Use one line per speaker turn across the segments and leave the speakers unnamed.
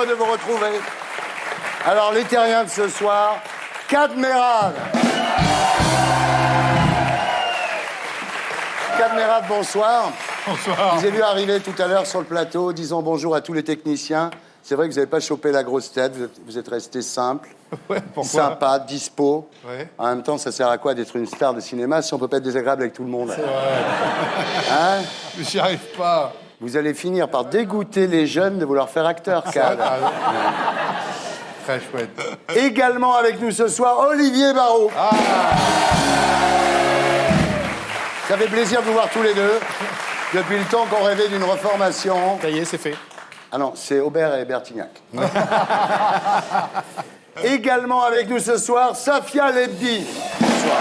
heureux de vous retrouver. Alors, les terriens de ce soir, Cadmerade. Cadmerade, bonsoir.
Bonsoir.
Je vous ai vu arriver tout à l'heure sur le plateau, disant bonjour à tous les techniciens. C'est vrai que vous n'avez pas chopé la grosse tête, vous êtes resté simple,
Ouais, pourquoi?
sympa, dispo.
Ouais.
En même temps, ça sert à quoi d'être une star de cinéma si on peut pas être désagréable avec tout le monde?
C'est vrai.
Hein?
Mais j'y arrive pas.
Vous allez finir par dégoûter les jeunes de vouloir faire acteur, Cad.
Très chouette.
Également avec nous ce soir, Olivier Barrault. Ça fait plaisir de vous voir tous les deux. Depuis le temps qu'on rêvait d'une reformation.
Ça y est, c'est fait.
Ah non, c'est Aubert et Bertignac. Également avec nous ce soir, Safia Lebdi. Bonsoir.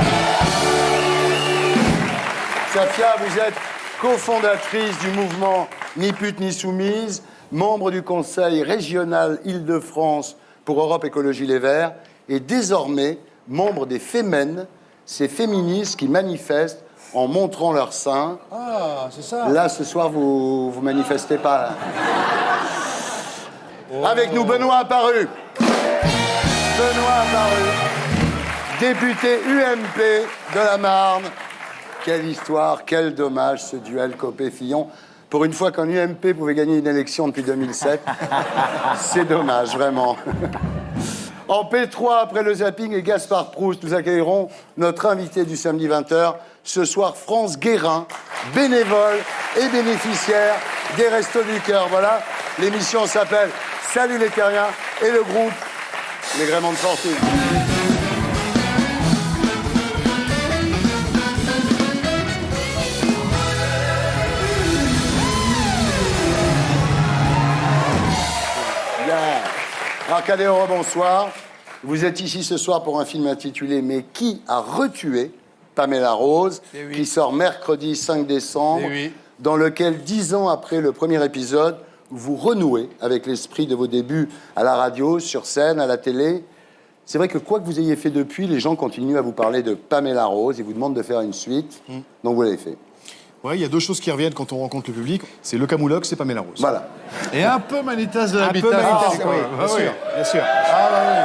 Safia, vous êtes cofondatrice du mouvement Ni pute ni soumise, membre du conseil régional Île-de-France pour Europe Écologie Les Verts et désormais membre des Femen, ces féministes qui manifestent en montrant leurs seins.
Ah, c'est ça.
Là, ce soir, vous manifestez pas. Là. Avec nous, Benoît Apparu. Benoît Apparu, député UMP de la Marne. Quelle histoire, quel dommage, ce duel Copé-Fillon. Pour une fois qu'un UMP pouvait gagner une élection depuis 2007, c'est dommage, vraiment. En P3, après le zapping et Gaspard Proust, nous accueillerons notre invité du samedi 20h. Ce soir, France Guérin, bénévole et bénéficiaire des Restos du Cœur. Voilà, l'émission s'appelle Salut les Terriens et le groupe Les Gréments de Fortune. Bien. Arcadé Heureux, bonsoir. Vous êtes ici ce soir pour un film intitulé « Mais qui a retué Pamela Rose ?» qui sort mercredi 5 décembre, dans lequel, 10 ans après le premier épisode, vous renouez avec l'esprit de vos débuts à la radio, sur scène, à la télé. C'est vrai que quoi que vous ayez fait depuis, les gens continuent à vous parler de Pamela Rose et vous demandent de faire une suite. Donc vous l'avez fait.
Ouais, il y a deux choses qui reviennent quand on rencontre le public. C'est le Camoulox et Pamela Rose.
Voilà.
Et un peu Manitas de
Un
l'habitat.
peu Manitas, oui,
Ah,
bien sûr, bien sûr.
Ah, bah oui, bien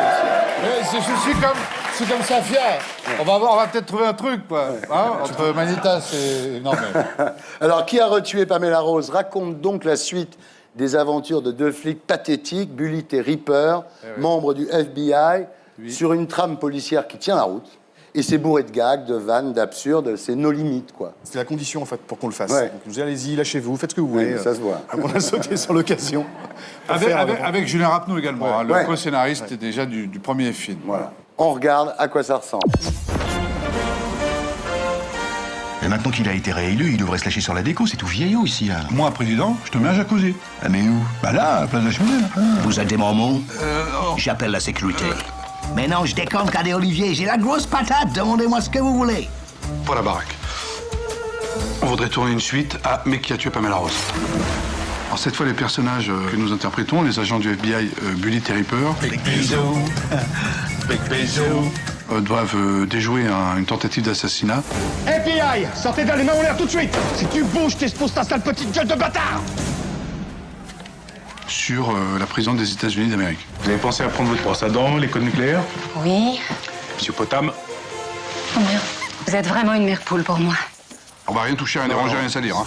sûr. Mais c'est comme Safia. On va peut-être trouver un truc, quoi. Hein, entre Manitas et... Non, mais...
Alors, qui a retué Pamela Rose raconte donc la suite des aventures de deux flics pathétiques, Bullitt et Ripper, membres du FBI, sur une trame policière qui tient la route. Et c'est bourré de gags, de vannes, d'absurdes, c'est nos limites, quoi.
C'était la condition, en fait, pour qu'on le fasse.
Ouais.
Donc, nous allez-y, lâchez-vous, faites ce que vous voulez.
Oui, ça se voit.
Donc, on a sauté sur l'occasion.
Avec Julien Rapneau également, hein, le
Ouais.
co-scénariste déjà du premier film.
Voilà. On regarde à quoi ça ressemble.
Et maintenant qu'il a été réélu, il devrait se lâcher sur la déco, c'est tout vieillot ici. Hein.
Moi, président, je te mets un jacuzzi.
Ah, mais où?
Bah là, à la place de la cheminée. Là.
Vous êtes des mormons? J'appelle la sécurité. Mais non, je déconne, Cadet Olivier, j'ai la grosse patate, demandez-moi ce que vous voulez.
Pour la baraque. On voudrait tourner une suite à Mais qui a tué Pamela Rose. Alors cette fois, les personnages que nous interprétons, les agents du FBI Bullitt et Ripper,
Big bisou, big bisou.
doivent déjouer une tentative d'assassinat.
FBI, sortez de là les mains en l'air tout de suite. Si tu bouges, t'exposes ta sale petite gueule de bâtard.
Sur la présidente des États-Unis d'Amérique.
Vous avez pensé à prendre votre brosse à dents, les codes nucléaires?
Oui.
Monsieur Potam?
Oh merde. Vous êtes vraiment une mère poule pour moi.
On va rien toucher, rien déranger, rien salir. Hein.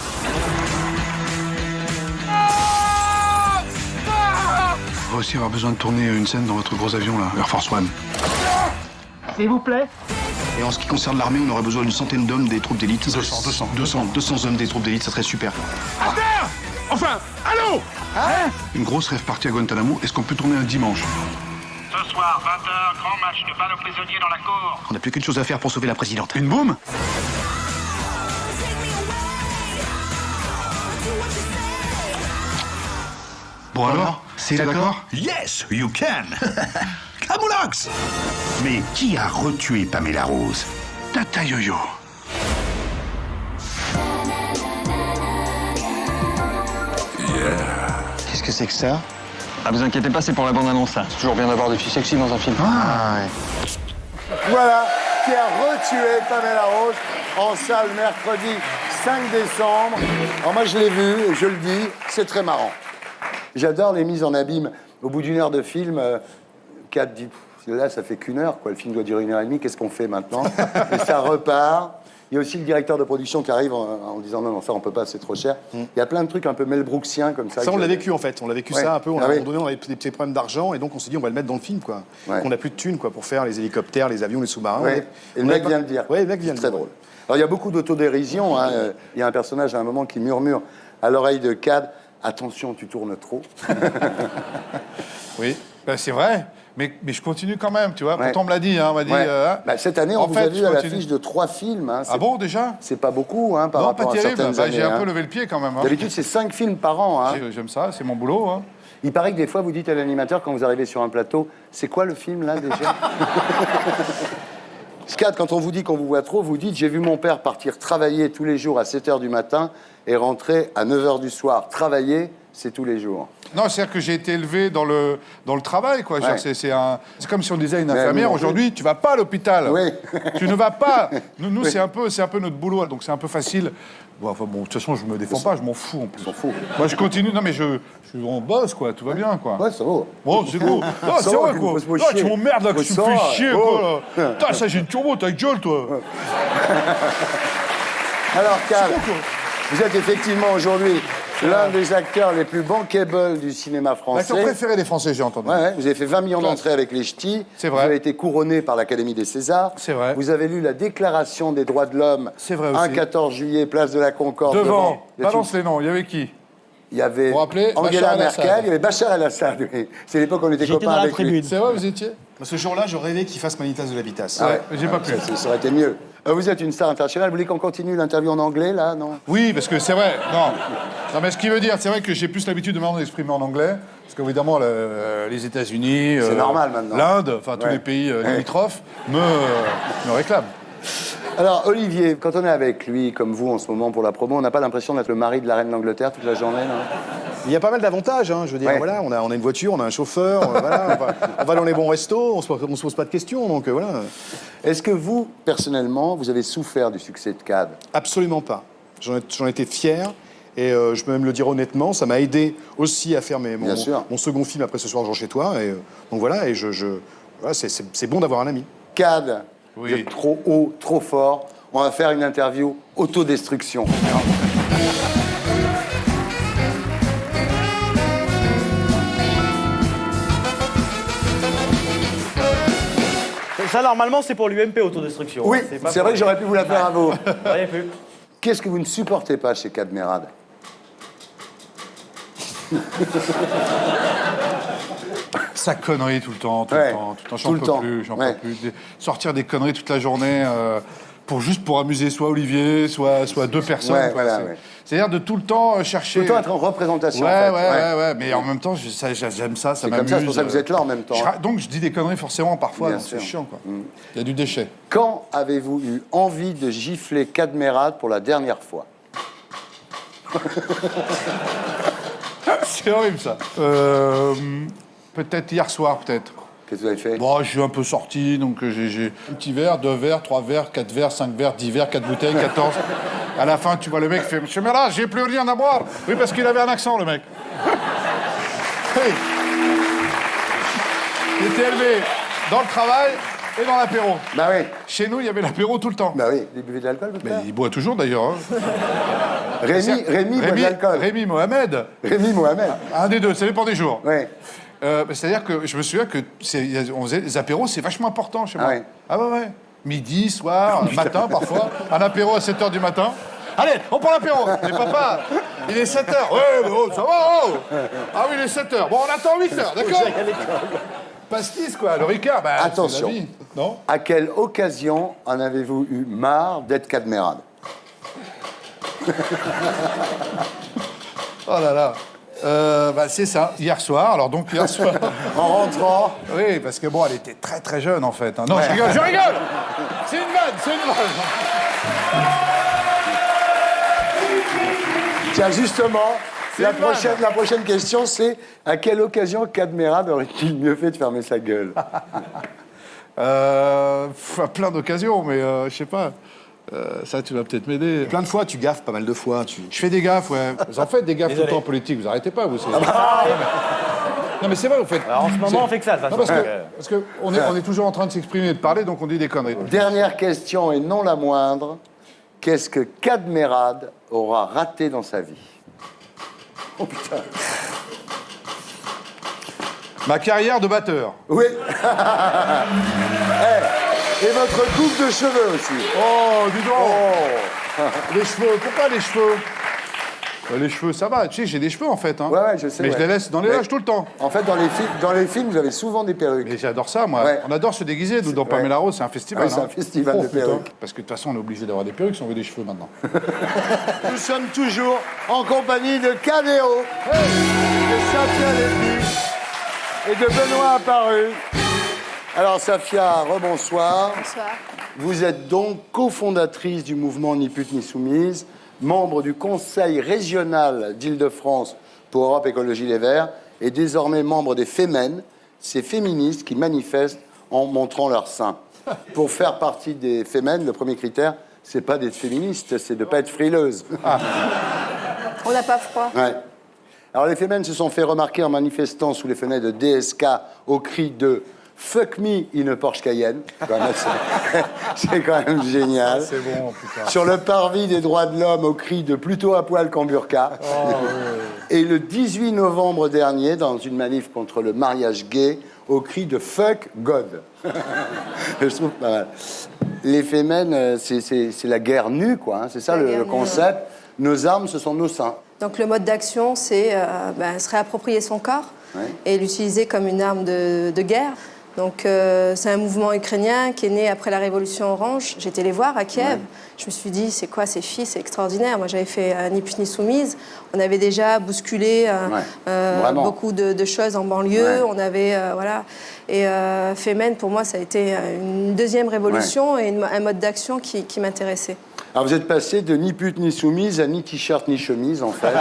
On va aussi avoir besoin de tourner une scène dans votre gros avion, là, Air Force One.
S'il vous plaît.
Et en ce qui concerne l'armée, on aurait besoin d'une centaine d'hommes des troupes d'élite.
200
hommes des troupes d'élite, ça serait super.
À terre. Enfin, allô.
Une grosse rêve partie à Guantanamo. Est-ce qu'on peut tourner un dimanche?
Ce soir, 20h, grand match de balle aux prisonniers dans la cour.
On n'a plus qu'une chose à faire pour sauver la présidente.
Une boum? Bon alors, c'est d'accord?
Yes, you can. Camoulox. Mais qui a retué Pamela Rose?
Tata Yo-Yo.
Qu'est-ce que c'est que ça?
Ah, vous inquiétez pas, c'est pour la bande-annonce, là. C'est toujours bien d'avoir des filles sexy dans un film.
Ah, ouais.
Voilà, qui a retué Pamela Rose en salle mercredi 5 décembre. Alors moi, je l'ai vu, et je le dis, c'est très marrant. J'adore les mises en abîme. Au bout d'1 heure de film, Kat dit, là, ça fait qu'1 heure, quoi. Le film doit durer 1h30, qu'est-ce qu'on fait maintenant? Et ça repart. Il y a aussi le directeur de production qui arrive en disant non, ça on peut pas, c'est trop cher. Il y a plein de trucs un peu Mel Brooksiens comme ça.
Ça, on l'a vécu en fait. On l'a vécu
Ouais.
ça un peu. À un
Ah oui.
moment donné, on avait des petits problèmes d'argent et donc on s'est dit on va le mettre dans le film quoi.
Ouais.
On n'a plus de thunes quoi pour faire les hélicoptères, les avions, les sous-marins.
Ouais. Et le mec vient de dire.
Ouais, le mec vient de
C'est très
dire.
drôle. Alors il y a beaucoup d'autodérision. Hein. Il y a un personnage à un moment qui murmure à l'oreille de Cad, attention, tu tournes trop.
Oui, ben, c'est vrai. Mais je continue quand même, tu vois.
Ouais.
Pourtant, on me l'a dit, hein, on m'a dit...
Ouais.
hein.
Bah, cette année, on
En
vous
fait,
a vu
je
à
continue.
l'affiche de 3 films. Hein.
Ah bon, déjà?
C'est pas beaucoup hein, par
Non,
rapport
pas
à
terrible.
certaines
Bah,
années.
j'ai un
hein.
peu levé le pied quand même. Hein.
D'habitude, c'est 5 films par an. Hein.
J'aime ça, c'est mon boulot. Hein.
Il paraît que des fois, vous dites à l'animateur, quand vous arrivez sur un plateau, c'est quoi le film, là, déjà? Scad, quand on vous dit qu'on vous voit trop, vous dites, j'ai vu mon père partir travailler tous les jours à 7h du matin et rentrer à 9h du soir. Travailler, c'est tous les jours.
Non, c'est-à-dire que j'ai été élevé dans le travail, quoi. Genre,
Ouais.
c'est comme si on disait à une
Mais
infirmière,
nous non plus.
aujourd'hui, tu vas pas à l'hôpital.
Oui.
Tu ne vas pas. Nous
Oui.
c'est un peu notre boulot, donc c'est un peu facile. Bon, enfin, bon, de toute façon, je me défends pas, je m'en fous en plus.
S'en fout.
Moi, je continue. Non, mais on bosse, quoi. Tout va bien, quoi.
Ouais, ça va.
Bon, c'est cool. Non,
Ça
c'est
va,
vrai,
tu
quoi.
me poses
Non,
chier.
tu m'emmerdes, là, que
Ouais,
tu
ça
me fais
va.
chier,
Oh.
quoi, là. Putain, ça, j'ai une turbo, ta gueule, toi.
Alors, Cad, vous êtes effectivement aujourd'hui l'un des acteurs les plus bankable du cinéma français.
L'acteur préféré des Français, j'ai entendu.
Ouais, ouais, vous avez fait 20 millions
Classe.
d'entrées avec les Ch'tis.
C'est vrai.
Vous avez été couronné par l'Académie des Césars.
C'est vrai.
Vous avez lu la Déclaration des droits de l'homme.
C'est vrai
Un
aussi.
14 juillet, place de la Concorde.
Devant,
Il y a
balance les noms, il y avait qui?
Il y avait
Vous vous rappelez
Angela
Bachar
Merkel,
el-Assad.
il y avait Bachar el-Assad. Oui. C'est l'époque où on était copains avec lui.
C'est vrai, vous étiez?
Ce jour-là, je rêvais qu'il fasse Manitas de l'Habitas.
Ouais, j'ai pas pu.
Ça aurait été mieux. Vous êtes une star internationale. Vous voulez qu'on continue l'interview en anglais, là, non?
Oui, parce que c'est vrai. Non, mais ce qui veut dire, c'est vrai que j'ai plus l'habitude de m'exprimer en anglais. Parce qu'évidemment, les États-Unis,
C'est normal, maintenant.
l'Inde, enfin tous
Ouais.
les pays limitrophes me réclament.
Alors, Olivier, quand on est avec lui, comme vous en ce moment pour la promo, on n'a pas l'impression d'être le mari de la reine d'Angleterre toute la journée, non?
Il y a pas mal d'avantages, hein, je veux dire.
Ouais.
Voilà, on a une voiture, on a un chauffeur, voilà, on va dans les bons restos, on se pose pas de questions, donc voilà.
Est-ce que vous, personnellement, vous avez souffert du succès de Cad?
Absolument pas. J'en étais fier. Et je peux même le dire honnêtement, ça m'a aidé aussi à faire
Bien sûr.
mon second film après Ce soir, Jean chez toi. Et, donc voilà, et voilà, c'est bon d'avoir un ami.
Cad,
Oui.
vous êtes trop haut, trop fort. On va faire une interview autodestruction.
Ça, normalement, c'est pour l'UMP, autodestruction.
Oui,
pas
c'est
pour-
vrai que j'aurais pu vous la faire à vous.
Voyez plus.
Qu'est-ce que vous ne supportez pas chez Cad Merad?
Sa connerie tout le temps,
Ouais,
j'en
tout le
peux
temps,
plus, j'en
ouais.
peux plus. Sortir des conneries toute la journée pour amuser soit Olivier, soit deux personnes.
Ouais,
quoi.
voilà, ouais.
C'est-à-dire de tout le temps chercher...
Tout le temps être en représentation,
Ouais,
en fait.
ouais, mais en même temps, j'aime ça, ça
C'est
m'amuse.
comme ça, c'est pour ça que vous êtes là en même temps.
Donc je dis des conneries forcément parfois,
Bien
donc c'est
sûr. Mm.
chiant, quoi. Il y a du déchet.
Quand avez-vous eu envie de gifler Cad Merad pour la dernière fois?
C'est horrible, ça. Peut-être hier soir, peut-être.
Qu'est-ce que vous avez fait?
Bon, je suis un peu sorti, donc j'ai un petit verre, 2 verres, 3 verres, 4 verres, 5 verres, 10 verres, 4 bouteilles, 14. À la fin, tu vois le mec fait « Monsieur Merad, j'ai plus rien à boire !» Oui, parce qu'il avait un accent, le mec. Oui. Il était élevé dans le travail et dans l'apéro.
Bah oui,
Chez nous, il y avait l'apéro tout le temps.
bah oui. Vous buvez de l'alcool, votre
Mais
père?
il boit toujours, d'ailleurs. Hein.
Rémi boit de l'alcool.
Rémi Mohamed,
Rémi Mohamed.
un des deux, ça dépend des jours.
Oui.
C'est-à-dire que je me souviens que on faisait les apéros, c'est vachement important chez moi.
Ah ouais.
Ah ouais. Midi, soir, matin parfois. Un apéro à 7h du matin. Allez, on prend l'apéro. Mais papa, il est 7h. Ouais, mais oh, ça va, oh. Ah oui, il est 7h. Bon, on attend 8h, d'accord? Pastis, quoi, le Ricard. Bah, c'est
Attention.
la vie, non?
À quelle occasion en avez-vous eu marre d'être Cad Merad?
Oh là là. C'est ça, hier soir. Alors donc, hier soir...
En rentrant,
Oui, parce que bon, elle était très très jeune en fait. Hein. Non, je rigole. C'est une vanne.
tiens, justement,
C'est
la
une vanne.
prochaine question, c'est à quelle occasion Cad Merad aurait-il mieux fait de fermer sa gueule?
À plein d'occasions, mais je sais pas.
Ça, tu vas peut-être m'aider.
Plein de fois, tu gaffes pas mal de fois.
Je fais des gaffes, ouais. Vous en faites des gaffes tout le temps en politique, vous arrêtez pas, vous. Non, mais c'est vrai, vous faites.
Alors, en ce moment, on fait que ça, de toute
Non,
façon.
parce que on est toujours en train de s'exprimer et de parler, donc on dit des conneries.
Dernière question et non la moindre. Qu'est-ce que Cadmerade aura raté dans sa vie? Oh putain.
Ma carrière de batteur.
Oui. Et votre coupe de cheveux aussi.
Oh, dis donc. Les cheveux, pourquoi les cheveux? Les cheveux, ça va. Tu sais, j'ai des cheveux, en fait. Hein.
Ouais, je sais.
Mais je les laisse dans les loges tout le temps.
En fait, dans les films, vous avez souvent des perruques.
Mais j'adore ça, moi.
Ouais.
On adore se déguiser. Nous, dans Pamela Rose, c'est un festival.
Ah oui, c'est un festival de
putain.
perruques.
Parce que de toute façon, on est obligé d'avoir des perruques si on veut des cheveux maintenant.
Nous sommes toujours en compagnie de Cadéo, de Safia Lépine et de Benoît Apparu. Alors, Safia, rebonsoir.
Bonsoir.
Vous êtes donc cofondatrice du mouvement Ni pute ni soumise, membre du Conseil régional d'Île-de-France pour Europe Écologie Les Verts et désormais membre des Femen, ces féministes qui manifestent en montrant leur sein. Pour faire partie des Femen, le premier critère, c'est pas d'être féministe, c'est de pas être frileuse.
On n'a pas froid.
Ouais. Alors les Femen se sont fait remarquer en manifestant sous les fenêtres de DSK au cri de « Fuck me in a Porsche Cayenne ». C'est quand même génial.
C'est bon, putain.
Sur le parvis des droits de l'homme au cri de « Plutôt à poil qu'en burqa ». Et le 18 novembre dernier, dans une manif contre le mariage gay, au cri de « Fuck God ». Je trouve pas mal. Les Femen, c'est la guerre nue, quoi. Hein. C'est ça le concept. Nos armes, ce sont nos seins.
Donc le mode d'action, c'est se réapproprier son corps et l'utiliser comme une arme de guerre. Donc c'est un mouvement ukrainien qui est né après la Révolution Orange. J'étais les voir à Kiev. Je me suis dit, c'est quoi ces filles? C'est extraordinaire. Moi, j'avais fait Ni pute ni soumise. On avait déjà bousculé beaucoup de choses en banlieue. On avait, voilà. Et Femen, pour moi, ça a été une deuxième révolution et un mode d'action qui m'intéressait.
Alors vous êtes passé de ni pute ni soumise à ni t-shirt ni chemise, en fait.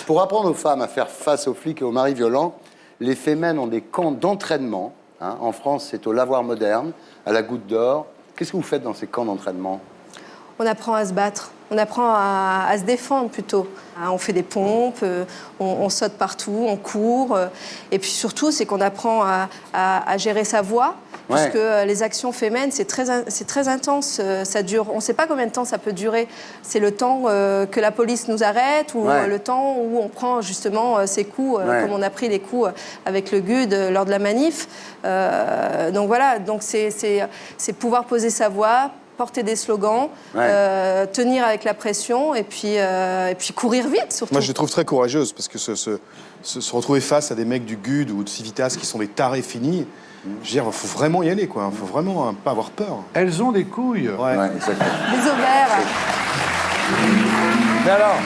Pour apprendre aux femmes à faire face aux flics et aux maris violents, les Femen ont des camps d'entraînement. Hein. En France, c'est au Lavoir Moderne, à la Goutte d'Or. Qu'est-ce que vous faites dans ces camps d'entraînement?
On apprend à se battre. On apprend à se défendre plutôt. On fait des pompes, on saute partout, on court. Et puis surtout, c'est qu'on apprend à gérer sa voix. Puisque les actions féminines, c'est très intense. Ça dure, on ne sait pas combien de temps ça peut durer. C'est le temps que la police nous arrête ou le temps où on prend justement ces coups, comme on a pris les coups avec le GUD lors de la manif. Donc voilà, donc c'est pouvoir poser sa voix, porter des slogans, tenir avec la pression et puis courir vite surtout.
Moi, je les trouve très courageuses parce que se retrouver face à des mecs du GUD ou de Civitas qui sont des tarés finis, je veux dire, il faut vraiment y aller, quoi. Il faut vraiment pas avoir peur.
Elles ont des couilles.
Ouais, exactement.
Des ovaires.
Mais alors,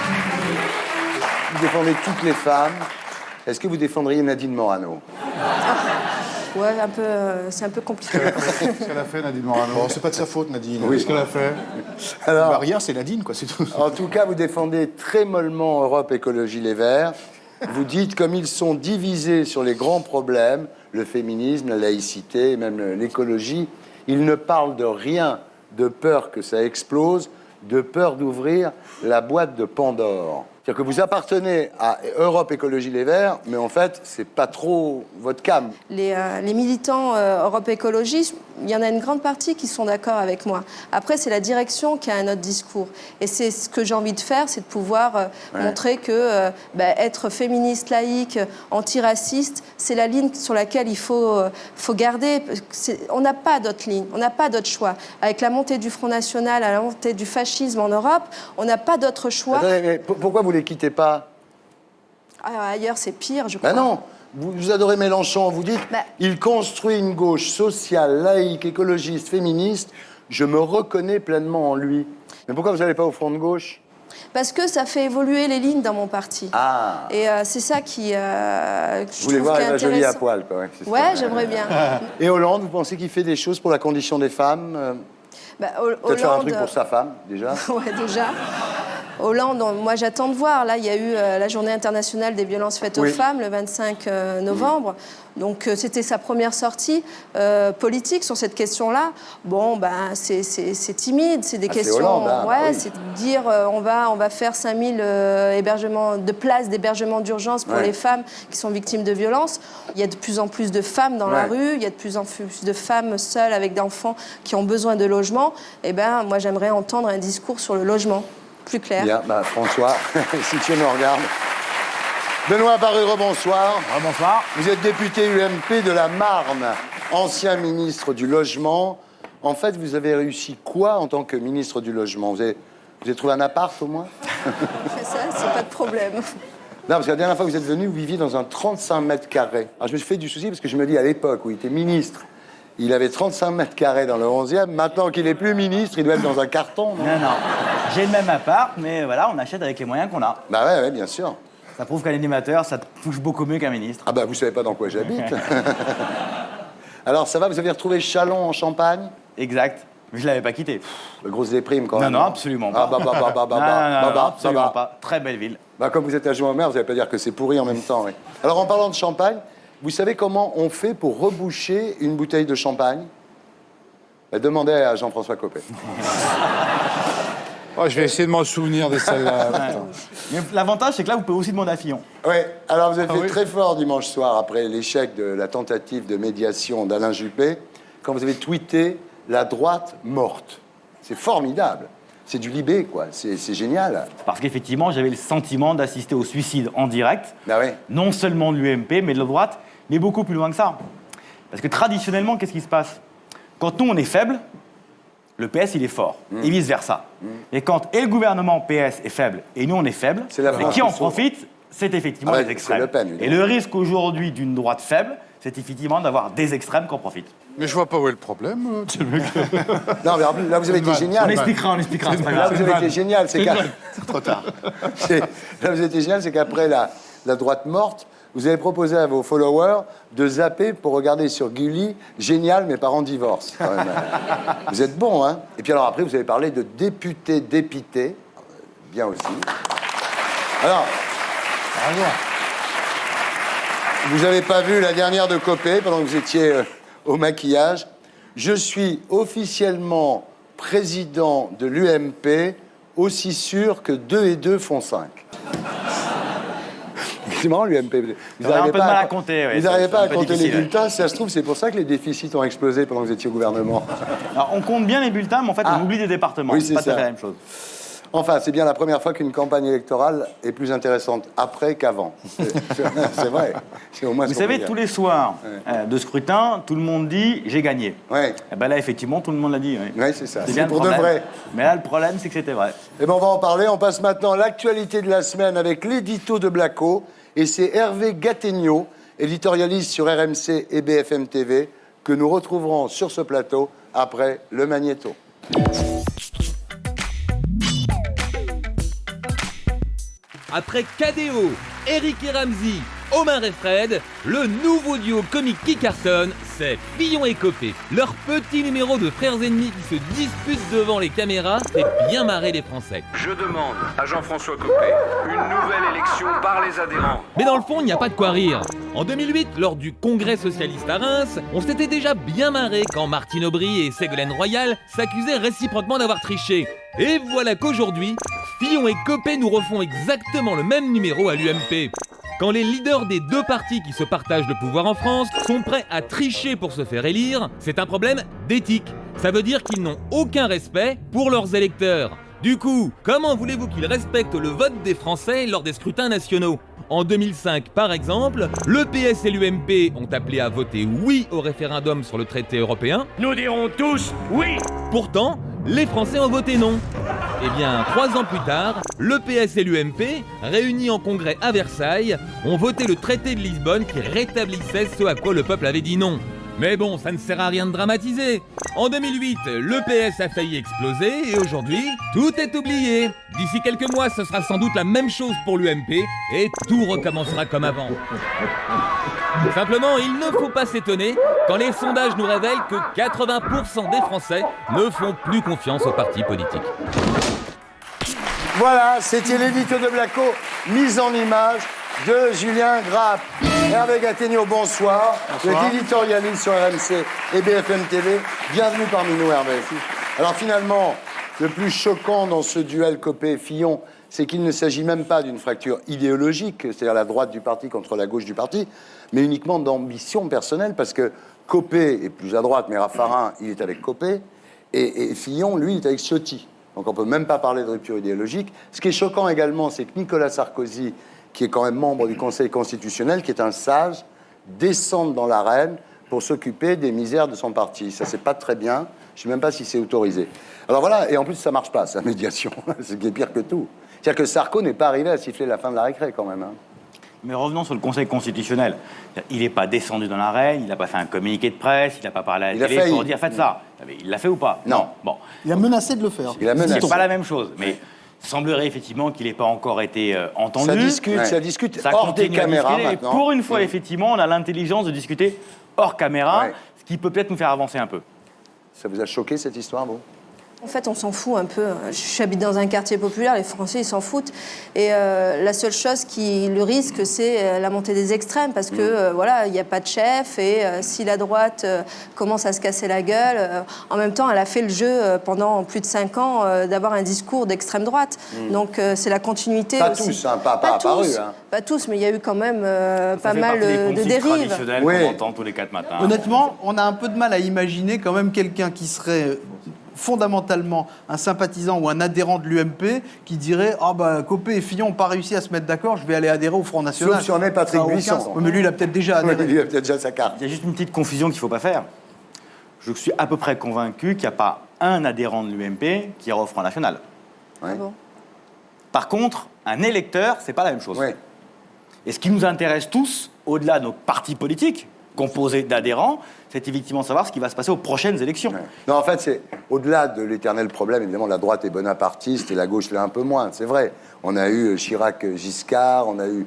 vous défendez toutes les femmes. Est-ce que vous défendriez Nadine Morano?
Ouais, c'est un peu compliqué.
Qu'est-ce qu'elle a fait, Nadine Morano?
Bon, c'est pas de sa faute, Nadine.
Oui.
Qu'est-ce qu'elle a fait?
Alors,
bah, rien, c'est Nadine, quoi, c'est tout.
en tout cas, vous défendez très mollement Europe Écologie Les Verts. Vous dites, comme ils sont divisés sur les grands problèmes, le féminisme, la laïcité, et même l'écologie, ils ne parlent de rien de peur que ça explose, de peur d'ouvrir la boîte de Pandore. C'est-à-dire que vous appartenez à Europe Écologie Les Verts, mais en fait, c'est pas trop votre cam.
Les militants Europe Écologie, il y en a une grande partie qui sont d'accord avec moi. Après, c'est la direction qui a un autre discours. Et c'est ce que j'ai envie de faire, c'est de pouvoir montrer que être féministe, laïque, antiraciste, c'est la ligne sur laquelle il faut garder. On n'a pas d'autre ligne, on n'a pas d'autre choix. Avec la montée du Front National, à la montée du fascisme en Europe, on n'a pas d'autre choix.
Attendez, mais pourquoi vous les quittez pas?
Ailleurs, c'est pire, je crois.
Ben non, vous adorez Mélenchon, vous dites il construit une gauche sociale, laïque, écologiste, féministe, je me reconnais pleinement en lui. Mais pourquoi vous n'allez pas au front de gauche?
Parce que ça fait évoluer les lignes dans mon parti.
Ah.
Et c'est ça qui
Vous voulez voir Eva Joly à poil, quoi.
Ouais, j'aimerais bien.
Et Hollande, vous pensez qu'il fait des choses pour la condition des femmes? Peut-être faire un truc pour sa femme, déjà.
Ouais, déjà. Hollande, moi j'attends de voir. Là, il y a eu la journée internationale des violences faites aux femmes le 25 novembre. Donc c'était sa première sortie politique sur cette question-là. Bon, ben c'est timide, c'est des questions.
Hollande, hein,
ouais,
oui.
c'est de dire on va faire 5000 hébergements de places d'hébergement d'urgence pour les femmes qui sont victimes de violences. Il y a de plus en plus de femmes dans la rue, il y a de plus en plus de femmes seules avec des enfants qui ont besoin de logement. Eh ben, moi j'aimerais entendre un discours sur le logement plus clair.
Bien, François, si tu nous regardes. Benoît Apparu, bonsoir.
Bonsoir.
Vous êtes député UMP de la Marne, ancien ministre du Logement. En fait, vous avez réussi quoi en tant que ministre du Logement? Vous avez trouvé un appart au moins?
Ça, c'est pas de problème.
Non, parce que la dernière fois que vous êtes venu, vous viviez dans un 35 mètres carrés. Alors je me suis fait du souci parce que je me dis, à l'époque où il était ministre, il avait 35 mètres carrés dans le 11e. Maintenant qu'il n'est plus ministre, il doit être dans un carton, non?
Non. J'ai le même appart, mais voilà, on achète avec les moyens qu'on a.
Bah ouais, bien sûr.
Ça prouve qu'un animateur, ça touche beaucoup mieux qu'un ministre.
Ah bah vous savez pas dans quoi j'habite. Alors ça va, vous avez retrouvé Châlons en Champagne?
Exact. Mais je l'avais pas quitté.
La grosse déprime quand même.
Non, absolument pas.
Non,
absolument pas. Très belle ville.
Bah comme vous êtes adjoint au maire, vous n'allez pas dire que c'est pourri en même temps. Oui. Alors en parlant de champagne, vous savez comment on fait pour reboucher une bouteille de champagne? Bah, demandez à Jean-François Copé.
Oh, je vais essayer de m'en souvenir de celle-là.
Mais l'avantage, c'est que là, vous pouvez aussi demander à Fillon.
Oui, alors vous avez fait très fort dimanche soir, après l'échec de la tentative de médiation d'Alain Juppé, quand vous avez tweeté « La droite morte ». C'est formidable. C'est du Libé, quoi. C'est génial.
Parce qu'effectivement, j'avais le sentiment d'assister au suicide en direct,
Ah oui.
non seulement de l'UMP, mais de la droite, mais beaucoup plus loin que ça. Parce que traditionnellement, qu'est-ce qui se passe? Quand nous, on est faible, le PS, il est fort, et vice-versa. Et quand le gouvernement PS est faible, et nous, on est faible, et qui en profite, c'est effectivement les extrêmes.
Le Pen,
et le risque aujourd'hui d'une droite faible, c'est effectivement d'avoir des extrêmes qui en profitent.
Mais je vois pas où est le problème.
Non, mais là, vous avez été génial.
On expliquera, c'est pas
Là,
grave.
vous avez été génial. C'est
trop tard.
Là, vous avez été génial, c'est qu'après la droite morte, vous avez proposé à vos followers de zapper pour regarder sur Gulli « Génial, mes parents divorcent ». Vous êtes bon, hein? Et puis alors après, vous avez parlé de député dépité. Bien aussi. Alors, vous n'avez pas vu la dernière de Copé pendant que vous étiez au maquillage. Je suis officiellement président de l'UMP, aussi sûr que 2 et 2 font 5. C'est marrant, l'UMP.
Vous avez un peu de mal à compter.
Vous n'arrivez pas à compter les bulletins. Si ça se trouve, c'est pour ça que les déficits ont explosé pendant que vous étiez au gouvernement.
Alors, on compte bien les bulletins, mais en fait, on oublie des départements.
Oui, c'est
pas tout à
ça.
fait la même chose.
Enfin, c'est bien la première fois qu'une campagne électorale est plus intéressante après qu'avant. C'est vrai. C'est au moins
Vous
ce qu'on peut
savez,
dire.
tous les soirs de scrutin, tout le monde dit « j'ai gagné ».
Ouais.
Et ben là, effectivement, tout le monde l'a dit. Oui,
Ouais, c'est ça.
bien
C'est
le
pour de
problème.
vrai.
Mais là, le problème, c'est que c'était vrai.
Eh ben, on va en parler. On passe maintenant à l'actualité de la semaine avec l'édito de Blacko. Et c'est Hervé Gattegno, éditorialiste sur RMC et BFM TV, que nous retrouverons sur ce plateau après le Magnéto.
Après KDO, Eric et Ramzy, Omar et Fred, le nouveau duo comique qui cartonne, c'est Fillon et Copé. Leur petit numéro de frères ennemis qui se disputent devant les caméras fait bien marrer les Français.
Je demande à Jean-François Copé une nouvelle élection par les adhérents.
Mais dans le fond, il n'y a pas de quoi rire. En 2008, lors du congrès socialiste à Reims, on s'était déjà bien marré quand Martine Aubry et Ségolène Royal s'accusaient réciproquement d'avoir triché. Et voilà qu'aujourd'hui, Fillon et Copé nous refont exactement le même numéro à l'UMP. Quand les leaders des deux partis qui se partagent le pouvoir en France sont prêts à tricher pour se faire élire, c'est un problème d'éthique. Ça veut dire qu'ils n'ont aucun respect pour leurs électeurs. Du coup, comment voulez-vous qu'ils respectent le vote des Français lors des scrutins nationaux ? En 2005, par exemple, le PS et l'UMP ont appelé à voter oui au référendum sur le traité européen.
Nous dirons tous oui.
Pourtant, les Français ont voté non. Eh bien, 3 ans plus tard, le PS et l'UMP, réunis en congrès à Versailles, ont voté le traité de Lisbonne qui rétablissait ce à quoi le peuple avait dit non. Mais bon, ça ne sert à rien de dramatiser. En 2008, le PS a failli exploser et aujourd'hui, tout est oublié. D'ici quelques mois, ce sera sans doute la même chose pour l'UMP et tout recommencera comme avant. Simplement, il ne faut pas s'étonner quand les sondages nous révèlent que 80% des Français ne font plus confiance aux partis politiques.
Voilà, c'était l'édito de Blacko, mise en image de Julien Grappe. Hervé Gattegno, bonsoir. Vous êtes éditorialiste sur RMC et BFM TV. Bienvenue parmi nous, Hervé. Alors finalement, le plus choquant dans ce duel Copé-Fillon, c'est qu'il ne s'agit même pas d'une fracture idéologique, c'est-à-dire la droite du parti contre la gauche du parti, mais uniquement d'ambition personnelle, parce que Copé est plus à droite, mais Raffarin, il est avec Copé, et Fillon, lui, il est avec Ciotti. Donc on ne peut même pas parler de rupture idéologique. Ce qui est choquant également, c'est que Nicolas Sarkozy, qui est quand même membre du Conseil constitutionnel, qui est un sage, descende dans l'arène pour s'occuper des misères de son parti. Ça, c'est pas très bien. Je ne sais même pas si c'est autorisé. Alors voilà, et en plus, ça marche pas, sa médiation. Ce qui est pire que tout. C'est-à-dire que Sarko n'est pas arrivé à siffler la fin de la récré, quand même. Hein.
Mais revenons sur le Conseil constitutionnel. Il n'est pas descendu dans l'arène, il n'a pas fait un communiqué de presse, il n'a pas parlé à la télé pour dire faites ça. Il l'a fait ou pas? Non. Bon.
Il a menacé de le faire.
Il a menacé.
C'est pas la même chose, mais il semblerait effectivement qu'il n'ait pas encore été entendu.
Ça discute hors des caméras maintenant.
Et pour une fois, effectivement, on a l'intelligence de discuter hors caméra, ce qui peut peut-être nous faire avancer un peu.
Ça vous a choqué, cette histoire, vous?
En fait, on s'en fout un peu. J'habite dans un quartier populaire, les Français, ils s'en foutent. Et la seule chose le risque, c'est la montée des extrêmes, parce que, voilà, il n'y a pas de chef, et si la droite commence à se casser la gueule, en même temps, elle a fait le jeu pendant plus de 5 ans d'avoir un discours d'extrême droite. Donc, c'est la continuité
pas
aussi.
Tous, hein, pas apparu. Hein.
Pas tous, mais il y a eu quand même pas mal de dérives.
Qu'on entend tous les 4 matins.
Honnêtement, on a un peu de mal à imaginer quand même quelqu'un qui serait fondamentalement un sympathisant ou un adhérent de l'UMP qui dirait « Ah bah Copé et Fillon n'ont pas réussi à se mettre d'accord, je vais aller adhérer au Front National ».
Sauf si on est Patrick Buisson.
Mais lui, il a peut-être déjà adhéré.
Lui, il a peut-être déjà sa carte.
Il y a juste une petite confusion qu'il ne faut pas faire. Je suis à peu près convaincu qu'il n'y a pas un adhérent de l'UMP qui ira au Front National.
Ouais.
Ah bon.
Par contre, un électeur, c'est pas la même chose.
Ouais.
Et ce qui nous intéresse tous, au-delà de nos partis politiques, composés d'adhérents, c'est effectivement savoir ce qui va se passer aux prochaines élections.
Ouais. Non, en fait, c'est au-delà de l'éternel problème. Évidemment, la droite est bonapartiste et la gauche l'est un peu moins. C'est vrai. On a eu Chirac-Giscard, on a eu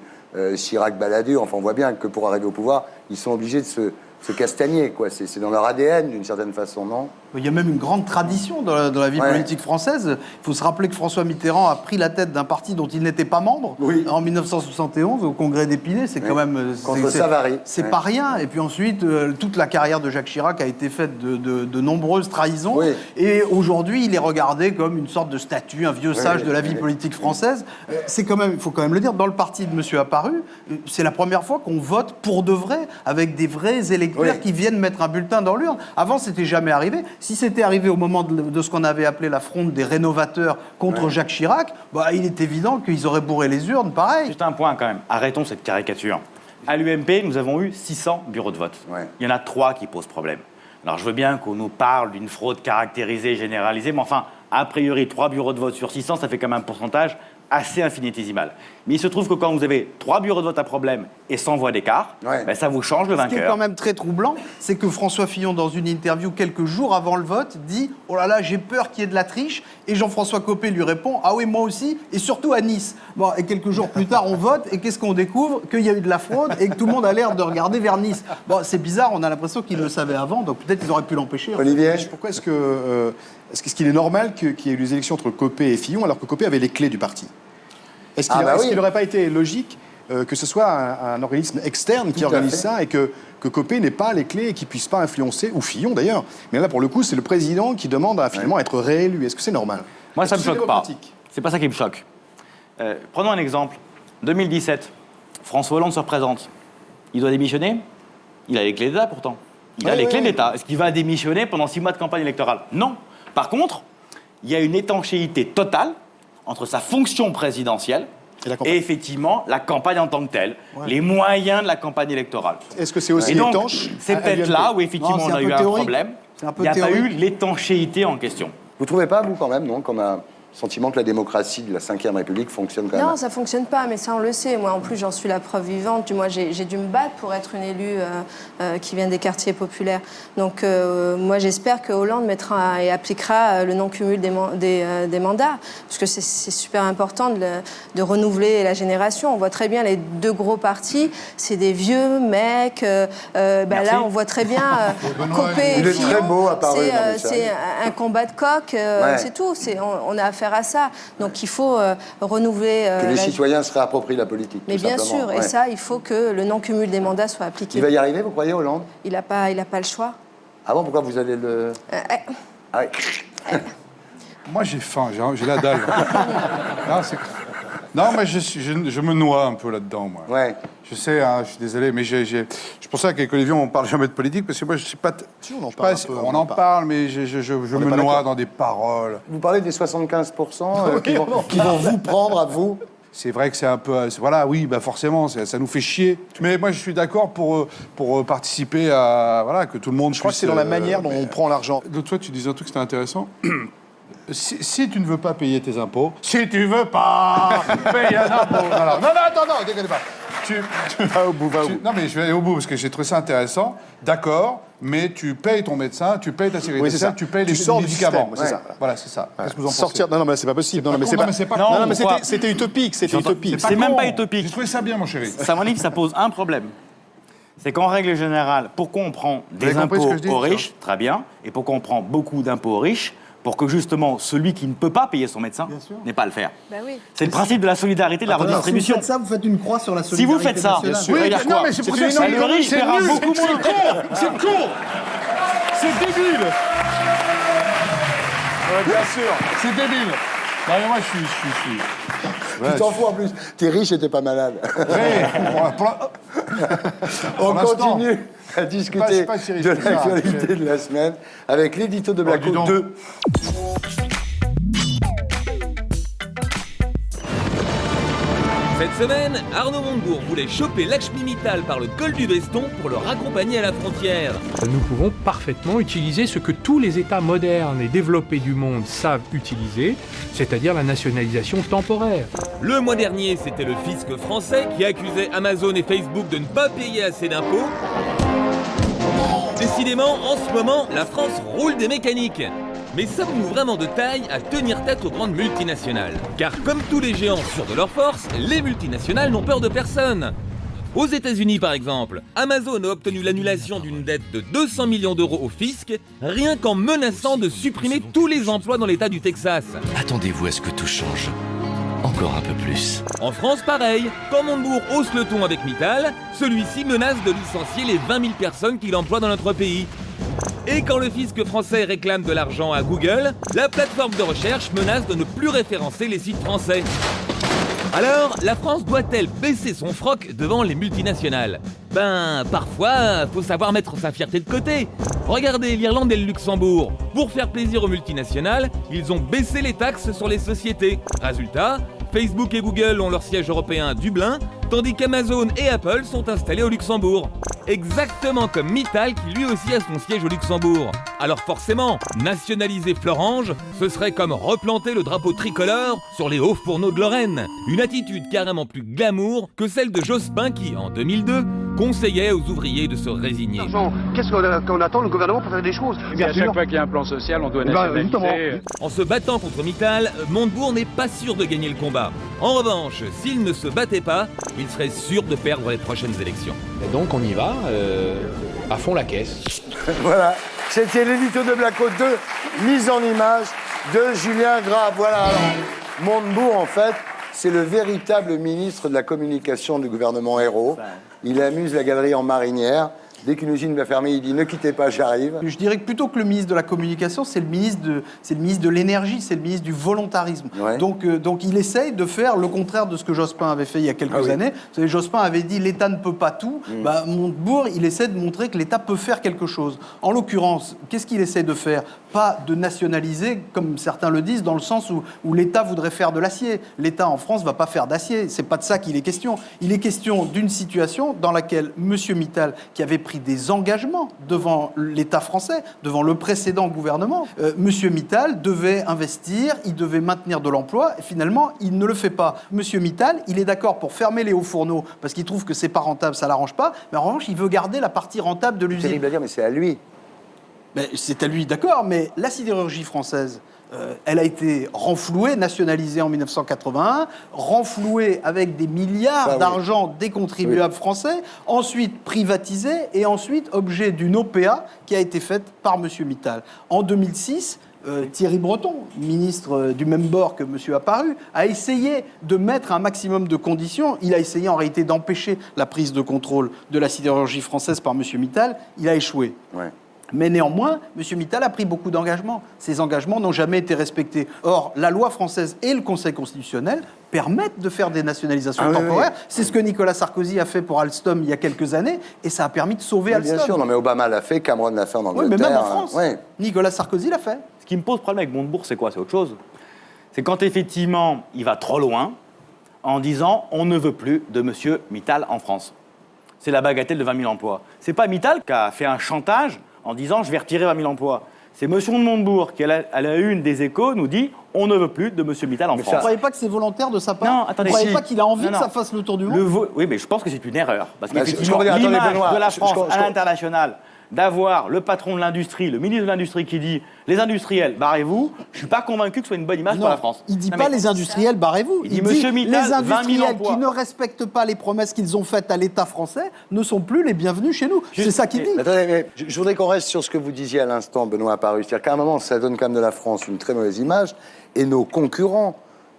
Chirac-Balladur. Enfin, on voit bien que pour arriver au pouvoir, ils sont obligés de se castagner, quoi. C'est dans leur ADN, d'une certaine façon, non?
Il y a même une grande tradition dans la vie politique française. Il faut se rappeler que François Mitterrand a pris la tête d'un parti dont il n'était pas membre en 1971 au Congrès d'Épinay. C'est quand même...
Contre Savary.
C'est pas rien. Et puis ensuite, toute la carrière de Jacques Chirac a été faite de nombreuses trahisons.
Oui.
Et aujourd'hui, il est regardé comme une sorte de statue, un vieux sage de la vie politique française. C'est quand même, il faut quand même le dire, dans le parti de M. Apparu, c'est la première fois qu'on vote pour de vrai, avec des vrais électeurs qui viennent mettre un bulletin dans l'urne. Avant, c'était jamais arrivé. Si c'était arrivé au moment de ce qu'on avait appelé la fronde des rénovateurs contre Jacques Chirac, bah, il est évident qu'ils auraient bourré les urnes, pareil.
Juste un point quand même, arrêtons cette caricature. À l'UMP, nous avons eu 600 bureaux de vote. Il y en a 3 qui posent problème. Alors je veux bien qu'on nous parle d'une fraude caractérisée, généralisée, mais enfin, a priori, 3 bureaux de vote sur 600, ça fait quand même un pourcentage assez infinitésimal. Mais il se trouve que quand vous avez 3 bureaux de vote à problème et 100 voix d'écart, ben ça vous change le vainqueur.
Ce qui est quand même très troublant, c'est que François Fillon, dans une interview quelques jours avant le vote, dit « Oh là là, j'ai peur qu'il y ait de la triche ». Et Jean-François Copé lui répond « Ah oui, moi aussi, et surtout à Nice ». Bon, et quelques jours plus tard, on vote, et qu'est-ce qu'on découvre? Qu'il y a eu de la fraude et que tout le monde a l'air de regarder vers Nice. Bon, c'est bizarre, on a l'impression qu'ils le savaient avant, donc peut-être qu'ils auraient pu l'empêcher.
Olivier,
pourquoi est-ce qu'il est normal qu'il y ait eu les élections entre Copé et Fillon alors que Copé avait les clés du parti? Est-ce qu'il n'aurait pas été logique que ce soit un organisme externe qui organise ça et que Copé n'ait pas les clés et qu'il ne puisse pas influencer, ou Fillon d'ailleurs? Mais là, pour le coup, c'est le président qui demande à finalement être réélu. Est-ce que c'est normal?
Moi, ça ne me choque pas. C'est pas ça qui me choque. Prenons un exemple. 2017, François Hollande se représente. Il doit démissionner? Il a les clés d'État pourtant. Il a les clés d'État. Est-ce qu'il va démissionner pendant 6 mois de campagne électorale? Non. Par contre, il y a une étanchéité totale entre sa fonction présidentielle et effectivement la campagne en tant que telle, les moyens de la campagne électorale.
Est-ce que c'est aussi étanche?
C'est peut-être là où effectivement on a eu un problème. Il n'y a pas eu l'étanchéité en question.
Vous trouvez pas, vous, quand même, non, qu'on a sentiment que la démocratie de la Ve République fonctionne quand même?
Non, ça fonctionne pas, mais ça on le sait. Moi, en plus, j'en suis la preuve vivante. Moi, j'ai dû me battre pour être une élue qui vient des quartiers populaires. Donc, moi, j'espère que Hollande mettra et appliquera le non-cumul des mandats, parce que c'est super important de renouveler la génération. On voit très bien les 2 gros partis, c'est des vieux mecs. Là, on voit très bien Copé et Fillon.
Il est très beau à Paris.
C'est un combat de coq, c'est tout. On a faire à ça. Donc il faut renouveler...
que les citoyens se réapproprient la politique.
Mais bien sûr, et ça, il faut que le non-cumul des mandats soit appliqué.
Il va y arriver, vous croyez, Hollande?
Il n'a pas le choix.
Ah bon, pourquoi vous allez le... Ah oui.
Moi, j'ai faim, j'ai la dalle. Non, mais je me noie un peu là-dedans, moi.
Ouais.
Je sais, hein, je suis désolé, mais c'est pour ça qu'avec Olivier, on ne parle jamais de politique, parce que moi, je ne sais pas...
Si, on en parle un peu,
on en parle, mais je me noie dans des paroles.
Vous parlez des 75% qui vont vous prendre à vous.
C'est vrai que c'est un peu... Voilà, oui, bah forcément, ça nous fait chier. Mais moi, je suis d'accord pour participer à... Voilà, que tout le monde...
Je crois que c'est dans la manière dont on prend l'argent.
L'autre fois, tu disais un truc, c'était intéressant. Si tu ne veux pas payer tes impôts, si tu veux pas payer un impôt... Voilà. Non, attends, déconne pas.
Va au bout.
Non, mais je vais aller au bout, parce que j'ai trouvé ça intéressant. D'accord, mais tu payes ton médecin, tu payes ta sécurité sociale, tu payes les médicaments.
C'est ça.
Voilà, c'est ça. Qu'est-ce que vous en pensez?
Sortir... Non, mais c'est pas possible. Non, mais c'était utopique.
C'est même pas utopique.
J'ai trouvé ça bien, mon chéri.
Ça m'en dit que ça pose un problème. C'est qu'en règle générale, pourquoi on prend des impôts aux riches, très bien, et pourquoi on prend beaucoup d'impôts aux riches, pour que justement celui qui ne peut pas payer son médecin n'ait pas à le faire.
Oui.
C'est le principe de la solidarité, de la redistribution.
Si vous faites ça, vous faites une croix sur la
Si
solidarité
vous faites ça,
oui, non, mais c'est pour ça que
le riche paiera beaucoup moins.
C'est con. C'est débile.
Ouais, bien sûr.
C'est débile. Non, mais moi, je suis...
Tu t'en fous en plus. T'es riche et t'es pas malade. On continue à discuter de l'actualité de la semaine avec l'édito de Blacko 2.
Cette semaine, Arnaud Montebourg voulait choper Lakshmi Mittal par le col du veston pour le raccompagner à la frontière.
Nous pouvons parfaitement utiliser ce que tous les États modernes et développés du monde savent utiliser, c'est-à-dire la nationalisation temporaire.
Le mois dernier, c'était le fisc français qui accusait Amazon et Facebook de ne pas payer assez d'impôts. Décidément, en ce moment, la France roule des mécaniques. Mais sommes-nous vraiment de taille à tenir tête aux grandes multinationales? Car comme tous les géants sûrs de leur force, les multinationales n'ont peur de personne. Aux États-Unis, par exemple, Amazon a obtenu l'annulation d'une dette de 200 millions d'euros au fisc, rien qu'en menaçant de supprimer tous les emplois dans l'État du Texas.
Attendez-vous à ce que tout change. Encore un peu plus.
En France, pareil. Quand Montebourg hausse le ton avec Mittal, celui-ci menace de licencier les 20 000 personnes qu'il emploie dans notre pays. Et quand le fisc français réclame de l'argent à Google, la plateforme de recherche menace de ne plus référencer les sites français. Alors, la France doit-elle baisser son froc devant les multinationales? Parfois, faut savoir mettre sa fierté de côté. Regardez l'Irlande et le Luxembourg. Pour faire plaisir aux multinationales, ils ont baissé les taxes sur les sociétés. Résultat, Facebook et Google ont leur siège européen à Dublin, tandis qu'Amazon et Apple sont installés au Luxembourg. Exactement comme Mittal qui lui aussi a son siège au Luxembourg. Alors forcément, nationaliser Florange, ce serait comme replanter le drapeau tricolore sur les hauts fourneaux de Lorraine. Une attitude carrément plus glamour que celle de Jospin qui, en 2002, conseillait aux ouvriers de se résigner.
Qu'est-ce qu'on attend le gouvernement pour faire des choses?
À chaque fois qu'il y a un plan social, on doit nationaliser.
En se battant contre Mittal, Montebourg n'est pas sûr de gagner le combat. En revanche, s'il ne se battait pas, il serait sûr de perdre les prochaines élections.
Et donc on y va, à fond la caisse.
Voilà, c'était l'édito de Blacko 2, mise en image de Julien Grave. Voilà, alors, Montebourg, en fait, c'est le véritable ministre de la communication du gouvernement Hérault. Il amuse la galerie en marinière. Dès qu'une usine va fermer, il dit « Ne quittez pas, j'arrive ».
Je dirais que plutôt que le ministre de la Communication, c'est le ministre de l'énergie, c'est le ministre du volontarisme.
Ouais.
Donc il essaye de faire le contraire de ce que Jospin avait fait il y a quelques années. Vous savez, Jospin avait dit « L'État ne peut pas tout ». Montebourg, il essaie de montrer que l'État peut faire quelque chose. En l'occurrence, qu'est-ce qu'il essaie de faire? Pas de nationaliser, comme certains le disent, dans le sens où l'État voudrait faire de l'acier. L'État en France ne va pas faire d'acier. C'est pas de ça qu'il est question. Il est question d'une situation dans laquelle M. Mittal, qui avait pris des engagements devant l'État français, devant le précédent gouvernement. M. Mittal devait investir, il devait maintenir de l'emploi, et finalement, il ne le fait pas. M. Mittal, il est d'accord pour fermer les hauts fourneaux, parce qu'il trouve que c'est pas rentable, ça l'arrange pas, mais en revanche, il veut garder la partie rentable de l'usine.
C'est terrible à dire, mais c'est à lui.
Mais c'est à lui, d'accord, mais la sidérurgie française, elle a été renflouée, nationalisée en 1981, renflouée avec des milliards d'argent des contribuables français, ensuite privatisée et ensuite objet d'une OPA qui a été faite par M. Mittal. En 2006, Thierry Breton, ministre du même bord que M. Apparu, a essayé de mettre un maximum de conditions. Il a essayé en réalité d'empêcher la prise de contrôle de la sidérurgie française par M. Mittal. Il a échoué.
Ouais.
Mais néanmoins, M. Mittal a pris beaucoup d'engagements. Ces engagements n'ont jamais été respectés. Or, la loi française et le Conseil constitutionnel permettent de faire des nationalisations temporaires. Oui. C'est ce que Nicolas Sarkozy a fait pour Alstom il y a quelques années, et ça a permis de sauver Alstom.
Bien sûr, non mais Obama l'a fait, Cameron l'a fait en Angleterre.
Oui, mais même en France, Nicolas Sarkozy l'a fait.
Ce qui me pose problème avec Montebourg, c'est quoi? C'est autre chose. C'est quand effectivement, il va trop loin en disant « on ne veut plus de M. Mittal en France ». C'est la bagatelle de 20 000 emplois. C'est pas Mittal qui a fait un chantage en disant « je vais retirer 20 000 emplois ». C'est M. de Montebourg qui, à la une des Échos, nous dit « on ne veut plus de M. Mittal en France ».
Vous ne croyez pas que c'est volontaire de sa part?
Non, attendez.
Vous ne croyez pas qu'il a envie que ça fasse le tour du monde?
Oui, mais je pense que c'est une erreur. Parce
Bah,
qu'effectivement, l'image de la France à l'international, d'avoir le patron de l'industrie, le ministre de l'Industrie qui dit « les industriels, barrez-vous », je ne suis pas convaincu que ce soit une bonne image pour la France.
Il ne dit pas « les industriels, barrez-vous ».
Il dit « Monsieur Mittal,
les
20 000
industriels
emplois ».
qui ne respectent pas les promesses qu'ils ont faites à l'État français ne sont plus les bienvenus chez nous. C'est ça qu'il dit.
Attendez, mais je voudrais qu'on reste sur ce que vous disiez à l'instant, Benoît Apparu. C'est-à-dire qu'à un moment, ça donne quand même de la France une très mauvaise image, et nos concurrents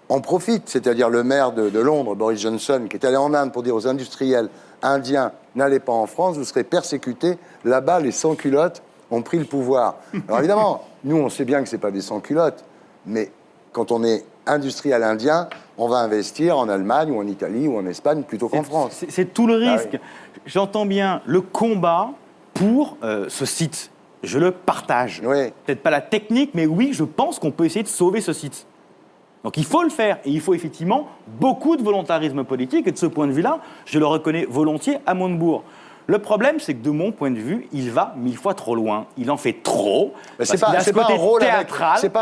en profitent. C'est-à-dire le maire de Londres, Boris Johnson, qui est allé en Inde pour dire aux industriels indiens, n'allez pas en France, vous serez persécutés. Là-bas, les sans-culottes ont pris le pouvoir. Alors évidemment, nous, on sait bien que ce n'est pas des sans-culottes, mais quand on est industriel indien, on va investir en Allemagne ou en Italie ou en Espagne plutôt qu'en France.
C'est tout le risque. J'entends bien le combat pour ce site. Je le partage. Peut-être pas la technique, mais oui, je pense qu'on peut essayer de sauver ce site. Donc il faut le faire, et il faut effectivement beaucoup de volontarisme politique, et de ce point de vue-là, je le reconnais volontiers à Montebourg. Le problème, c'est que de mon point de vue, il va 1000 fois trop loin. Il en fait trop.
C'est pas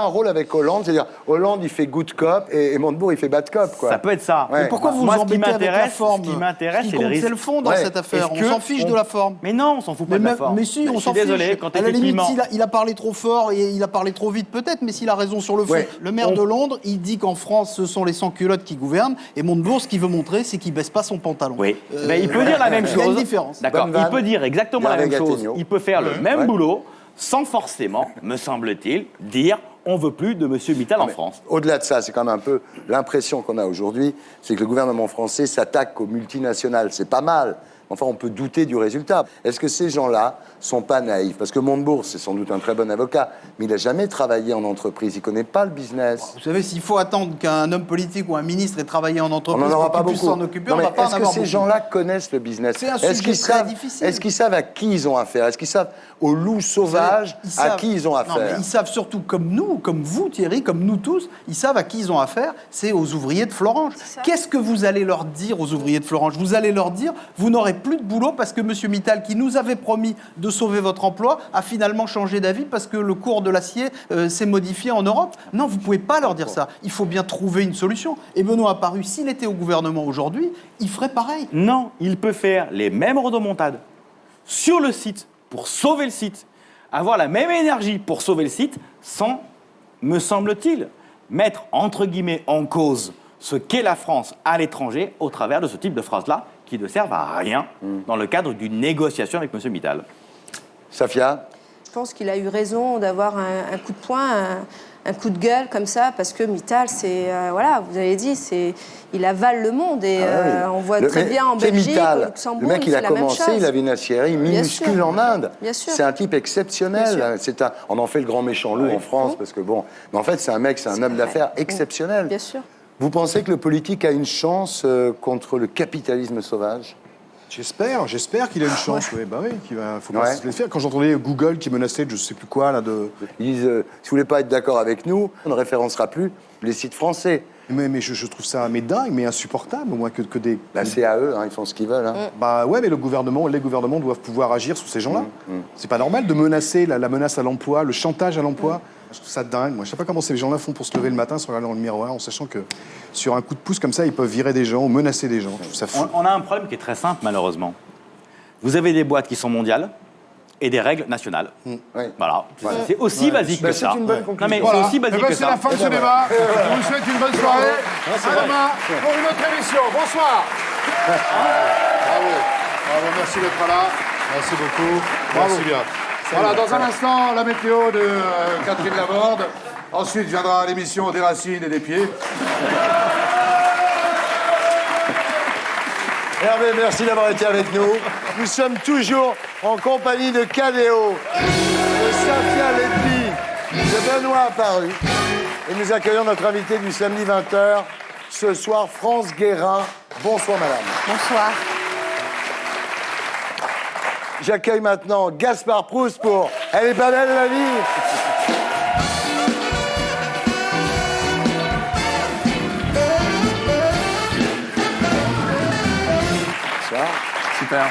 un rôle avec Hollande. C'est-à-dire, Hollande, il fait good cop et Montebourg, il fait bad cop. Quoi.
Ça peut être ça.
Mais pourquoi vous vous embêtez avec la forme?
Ce qui m'intéresse, c'est le risque.
C'est le fond dans cette affaire. On s'en fiche de la forme.
Mais non, on s'en fout pas de la forme.
Mais si, on s'en fiche.
Désolé, quand
à la limite,
effectivement...
il a parlé trop fort et il a parlé trop vite, peut-être, mais s'il a raison sur le fond. Le maire de Londres, il dit qu'en France, ce sont les sans-culottes qui gouvernent. Et Montebourg, ce qu'il veut montrer, c'est qu'il baisse pas son pantalon.
Oui. Il peut dire la même chose.
Il y a une différence.
D'accord. Il peut dire exactement la même chose. Il peut faire le même boulot sans forcément, me semble-t-il, dire on veut plus de M. Mittal en France.
Au-delà de ça, c'est quand même un peu l'impression qu'on a aujourd'hui, c'est que le gouvernement français s'attaque aux multinationales. C'est pas mal. Enfin, on peut douter du résultat. Est-ce que ces gens-là sont pas naïfs? Parce que Montebourg, c'est sans doute un très bon avocat, mais il n'a jamais travaillé en entreprise. Il connaît pas le business.
Vous savez, s'il faut attendre qu'un homme politique ou un ministre ait travaillé en entreprise
on n'en aura pas
pour qu'il puisse s'en occuper, on va pas en avoir beaucoup.
Est-ce que ces gens-là connaissent le business?
C'est un sujet très difficile.
Est-ce qu'ils savent à qui ils ont affaire? Est-ce qu'ils savent aux loups sauvages à qui ils ont affaire?
Non, mais ils savent surtout, comme nous, comme vous, Thierry, comme nous tous, ils savent à qui ils ont affaire, c'est aux ouvriers de Florange. Qu'est-ce que vous allez leur dire aux ouvriers de Florange? Vous allez leur dire, vous n'aurez plus de boulot parce que M. Mittal, qui nous avait promis de sauver votre emploi, a finalement changé d'avis parce que le cours de l'acier s'est modifié en Europe. Non, vous ne pouvez pas leur dire ça. Il faut bien trouver une solution. Et Benoît Apparu, s'il était au gouvernement aujourd'hui, il ferait pareil.
Non, il peut faire les mêmes rodomontades sur le site pour sauver le site, avoir la même énergie pour sauver le site sans, me semble-t-il, mettre entre guillemets en cause ce qu'est la France à l'étranger au travers de ce type de phrases-là qui ne servent à rien dans le cadre d'une négociation avec M. Mittal.
Safia?
Je pense qu'il a eu raison d'avoir un coup de poing, un coup de gueule comme ça, parce que Mittal, c'est, voilà, vous avez dit, il avale le monde et on voit très bien en Belgique,
Mittal,
au Luxembourg,
le mec, il a
la même
commencé,
chose.
il avait une aciérie minuscule en Inde.
Bien sûr.
C'est un type exceptionnel. On en fait le grand méchant loup en France, parce que bon... Mais en fait, c'est un homme d'affaires exceptionnel.
Bien sûr.
Vous pensez que le politique a une chance contre le capitalisme sauvage?
J'espère qu'il a une chance. Faut pas se laisser faire. Quand j'entendais Google qui menaçait de je sais plus quoi là
ils disent si vous voulez pas être d'accord avec nous, on ne référencera plus les sites français.
Mais je trouve ça dingue, mais insupportable, au moins que des.
C'est à eux, ils font ce qu'ils veulent.
Ouais, mais les gouvernements doivent pouvoir agir sur ces gens-là. C'est pas normal de menacer la menace à l'emploi, le chantage à l'emploi. Je trouve ça dingue. Moi, je sais pas comment ces gens-là font pour se lever le matin, se regarder dans le miroir, en sachant que sur un coup de pouce comme ça, ils peuvent virer des gens ou menacer des gens. Je trouve ça fou.
On a un problème qui est très simple, malheureusement. Vous avez des boîtes qui sont mondiales et des règles nationales. Voilà. C'est aussi basique que ça.
C'est une bonne conclusion.
Non, mais c'est aussi basique que ça.
C'est la fin de ce débat. Je vous souhaite une bonne soirée. À demain pour une autre émission. Bonsoir. Bravo. Merci d'être là. Merci beaucoup. Merci bien. Voilà, dans un instant, la météo de Catherine Laborde. Ensuite viendra l'émission des racines et des pieds.
Hervé, merci d'avoir été avec nous. Nous sommes toujours en compagnie de Cadéo, de Safia Léppi, de Benoît Apparu. Et nous accueillons notre invité du samedi 20h, ce soir, France Guérin. Bonsoir, madame.
Bonsoir.
J'accueille maintenant Gaspard Proust pour Elle est pas belle la vie.
Bonsoir. Super.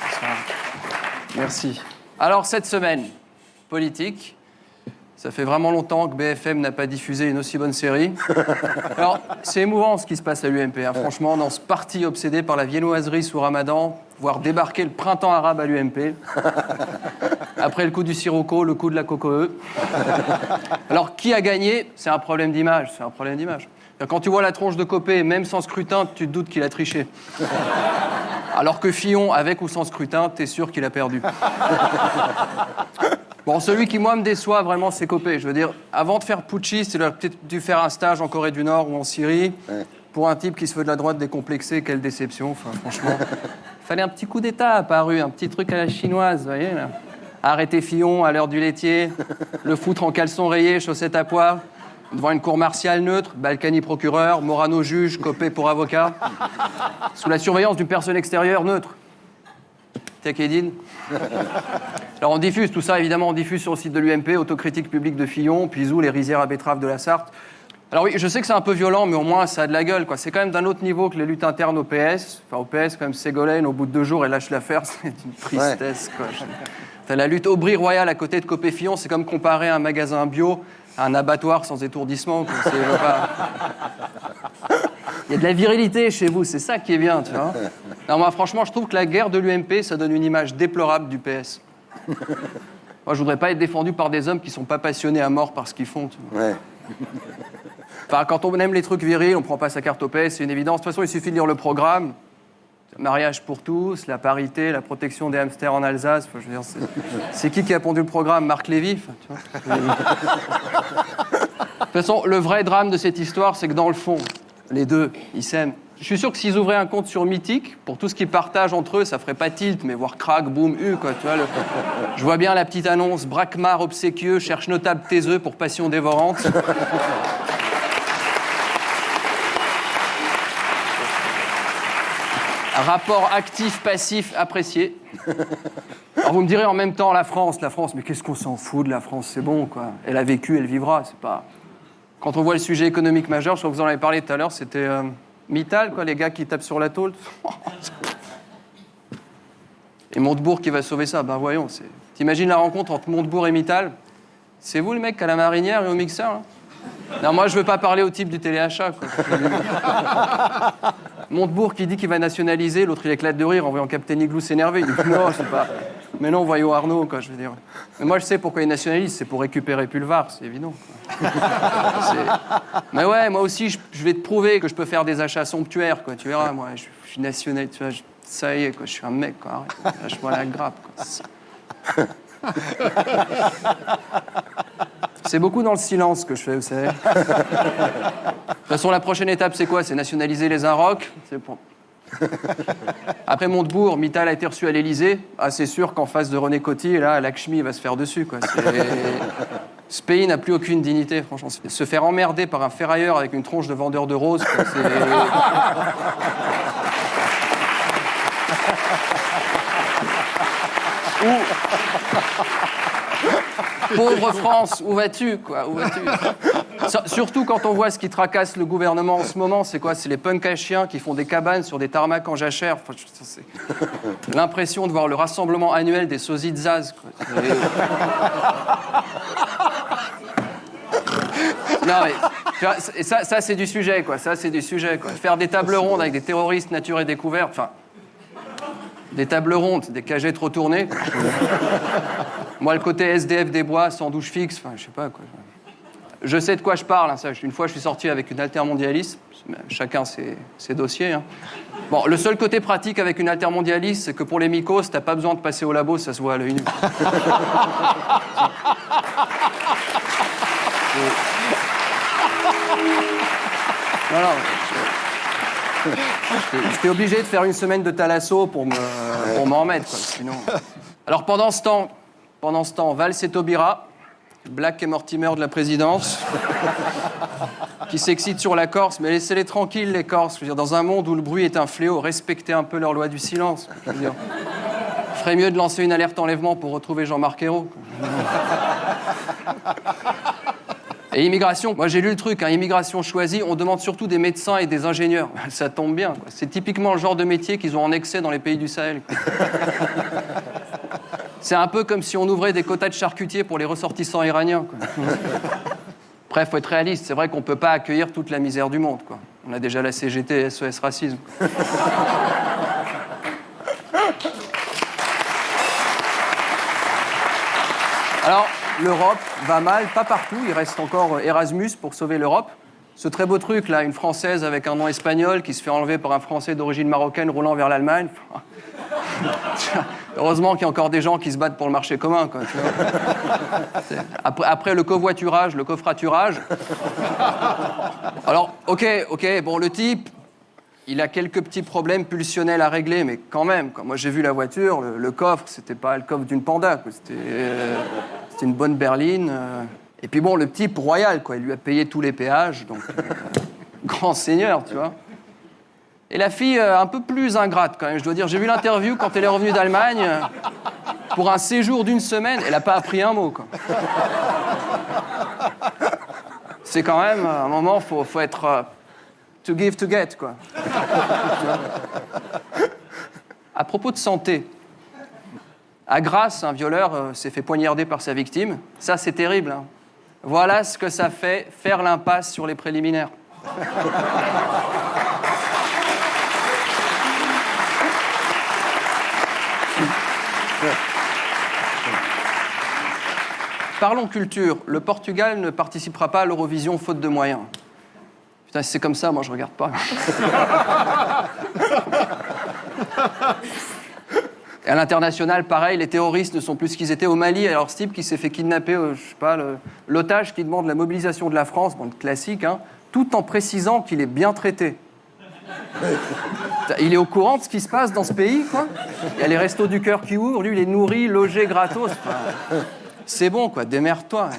Bonsoir. Merci. Alors, cette semaine, politique. Ça fait vraiment longtemps que BFM n'a pas diffusé une aussi bonne série. Alors, c'est émouvant ce qui se passe à l'UMP. Hein. Franchement, dans ce parti obsédé par la viennoiserie sous Ramadan, voir débarquer le printemps arabe à l'UMP. Après le coup du sirocco, le coup de la cocoë. Alors, qui a gagné? C'est un problème d'image. C'est un problème d'image. Quand tu vois la tronche de Copé, même sans scrutin, tu te doutes qu'il a triché. Alors que Fillon, avec ou sans scrutin, t'es sûr qu'il a perdu. Bon, celui qui, moi, me déçoit vraiment, c'est Copé. Je veux dire, avant de faire putschiste, il aurait peut-être dû faire un stage en Corée du Nord ou en Syrie. Ouais. Pour un type qui se veut de la droite décomplexé, quelle déception. Enfin, franchement, fallait un petit coup d'État apparu, un petit truc à la chinoise, vous voyez, là. Arrêter Fillon à l'heure du laitier, le foutre en caleçon rayé, chaussettes à pois, devant une cour martiale neutre, Balkany procureur, Morano juge, Copé pour avocat, sous la surveillance d'une personne extérieure neutre. Takedine. Alors on diffuse tout ça, évidemment, on diffuse sur le site de l'UMP, autocritique publique de Fillon, Pizou, les rizières à betteraves de la Sarthe. Alors oui, je sais que c'est un peu violent, mais au moins ça a de la gueule, quoi. C'est quand même d'un autre niveau que les luttes internes au PS. Enfin, au PS, quand même, Ségolène, au bout de 2 jours, elle lâche l'affaire, c'est une tristesse, quoi. Enfin, la lutte Aubry-Royal à côté de Copé-Fillon, c'est comme comparer un magasin bio à un abattoir sans étourdissement, quoi. Il y a de la virilité chez vous, c'est ça qui est bien, tu vois. Non, moi, franchement, je trouve que la guerre de l'UMP, ça donne une image déplorable du PS. Moi, je voudrais pas être défendu par des hommes qui sont pas passionnés à mort par ce qu'ils font, tu vois. Ouais. Enfin, quand on aime les trucs virils, on prend pas sa carte au PS, c'est une évidence. De toute façon, il suffit de lire le programme. Mariage pour tous, la parité, la protection des hamsters en Alsace. Enfin, je veux dire, c'est qui a pondu le programme? Marc Lévy, enfin, tu vois. De toute façon, le vrai drame de cette histoire, c'est que dans le fond, les deux, ils s'aiment. Je suis sûr que s'ils ouvraient un compte sur Mythique, pour tout ce qu'ils partagent entre eux, ça ferait pas tilt, mais voir crack, boum, quoi, tu vois. Je vois bien la petite annonce, Braquemar obséquieux, cherche notable taiseux pour passion dévorante. Rapport actif-passif apprécié. Alors vous me direz en même temps, la France, mais qu'est-ce qu'on s'en fout de la France, c'est bon, quoi. Elle a vécu, elle vivra, c'est pas... Quand on voit le sujet économique majeur, je crois que vous en avez parlé tout à l'heure, c'était Mittal, quoi, les gars qui tapent sur la tôle. Et Montebourg qui va sauver ça, ben voyons, c'est... T'imagines la rencontre entre Montebourg et Mittal? C'est vous le mec à la marinière et au mixeur, là? Non, moi je veux pas parler au type du téléachat, quoi. Montebourg qui dit qu'il va nationaliser, l'autre il éclate de rire en voyant Captain Igloo s'énerver. Il dit non, c'est pas. Mais non, voyons Arnaud, quoi, je veux dire. Mais moi je sais pourquoi il nationalise, c'est pour récupérer Pulvar, c'est évident. Mais ouais, moi aussi je vais te prouver que je peux faire des achats somptuaires, quoi. Tu verras, moi je suis national, tu vois, ça y est, quoi, je suis un mec, quoi. Arrête, lâche-moi la grappe, quoi. C'est beaucoup dans le silence que je fais, vous savez. De toute façon, la prochaine étape, c'est quoi? C'est nationaliser les Inrocks. C'est bon. Après Montebourg, Mittal a été reçu à l'Élysée. Ah, c'est sûr qu'en face de René Coty, là, Lakshmi va se faire dessus, quoi. Ce pays n'a plus aucune dignité, franchement. Se faire emmerder par un ferrailleur avec une tronche de vendeur de roses, quoi, c'est... Pauvre France, où vas-tu, quoi? Où vas-tu? Surtout quand on voit ce qui tracasse le gouvernement en ce moment, c'est quoi? C'est les punks à chiens qui font des cabanes sur des tarmacs en jachère. Enfin, c'est l'impression de voir le rassemblement annuel des sosies de Zaz, quoi. Non, mais ça c'est du sujet, quoi. Ça, c'est du sujet, quoi. Faire des tables rondes avec des terroristes nature et découverte, enfin... Des tables rondes, des cagettes retournées. Moi, le côté SDF des bois, sans douche fixe, enfin, je sais pas, quoi. Je sais de quoi je parle, hein, ça. Une fois, je suis sorti avec une altermondialiste. Chacun ses dossiers, hein. Bon, le seul côté pratique avec une altermondialiste, c'est que pour les mycoses, t'as pas besoin de passer au labo, ça se voit à l'œil nu. Voilà. J'étais obligé de faire une semaine de thalasso pour m'en remettre, quoi, sinon... Alors pendant ce temps, Valls et Taubira, Black et Mortimer de la présidence, qui s'excitent sur la Corse, mais laissez-les tranquilles, les Corses. Je veux dire, dans un monde où le bruit est un fléau, respectez un peu leur loi du silence. Je veux dire, ferait mieux de lancer une alerte enlèvement pour retrouver Jean-Marc Ayrault. Et immigration, moi j'ai lu le truc, hein, immigration choisie, on demande surtout des médecins et des ingénieurs. Ça tombe bien, quoi. C'est typiquement le genre de métier qu'ils ont en excès dans les pays du Sahel. C'est un peu comme si on ouvrait des quotas de charcutiers pour les ressortissants iraniens, quoi. Bref, faut être réaliste, c'est vrai qu'on peut pas accueillir toute la misère du monde, quoi. On a déjà la CGT et SOS Racisme. Alors, l'Europe va mal, pas partout, il reste encore Erasmus pour sauver l'Europe. Ce très beau truc, là, une Française avec un nom espagnol qui se fait enlever par un Français d'origine marocaine roulant vers l'Allemagne. Heureusement qu'il y a encore des gens qui se battent pour le marché commun, quoi, tu vois. Après le covoiturage, le coffraturage. Alors, ok, bon, le type, il a quelques petits problèmes pulsionnels à régler, mais quand même, moi j'ai vu la voiture, le coffre, c'était pas le coffre d'une panda, quoi. C'était une bonne berline. Et puis bon, le type royal, quoi, il lui a payé tous les péages, donc grand seigneur, tu vois. Et la fille, un peu plus ingrate, quand même, je dois dire. J'ai vu l'interview quand elle est revenue d'Allemagne. Pour un séjour d'1 semaine, elle n'a pas appris un mot, quoi. C'est quand même, à un moment, faut être... to give, to get, quoi. À propos de santé, à Grasse, un violeur s'est fait poignarder par sa victime. Ça, c'est terrible, hein. Voilà ce que ça fait, faire l'impasse sur les préliminaires. Parlons culture. Le Portugal ne participera pas à l'Eurovision faute de moyens. Putain, si c'est comme ça, moi je regarde pas. Et à l'international, pareil, les terroristes ne sont plus ce qu'ils étaient au Mali. Alors ce type qui s'est fait kidnapper, je sais pas, l'otage qui demande la mobilisation de la France, bon, classique, hein, tout en précisant qu'il est bien traité. Il est au courant de ce qui se passe dans ce pays, quoi. Il y a les restos du cœur qui ouvrent, lui il est nourri, logé gratos. Enfin, c'est bon, quoi, démerde-toi.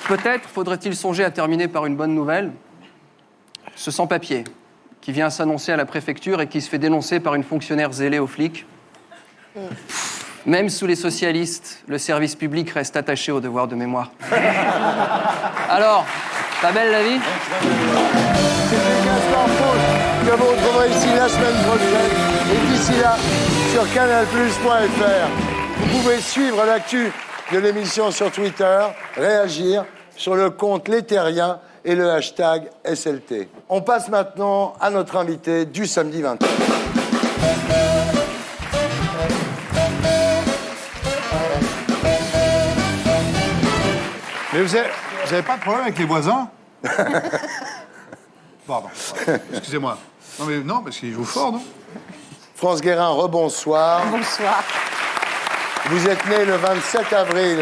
Peut-être faudrait-il songer à terminer par une bonne nouvelle. Ce sans-papier qui vient s'annoncer à la préfecture et qui se fait dénoncer par une fonctionnaire zélée aux flics. Même sous les socialistes, le service public reste attaché au devoir de mémoire. Alors, pas belle la vie ?
C'était Gaspard Faute, que vous retrouverez ici la semaine prochaine. Et d'ici là, sur canalplus.fr, vous pouvez suivre l'actu de l'émission sur Twitter, réagir sur le compte Léthérien et le hashtag SLT. On passe maintenant à notre invité du samedi 20h.
Mais vous avez pas de problème avec les voisins? Pardon. Excusez-moi. Non, mais non, parce qu'il joue fort, non?
France Guérin, rebonsoir.
Bonsoir.
Vous êtes né le 27 avril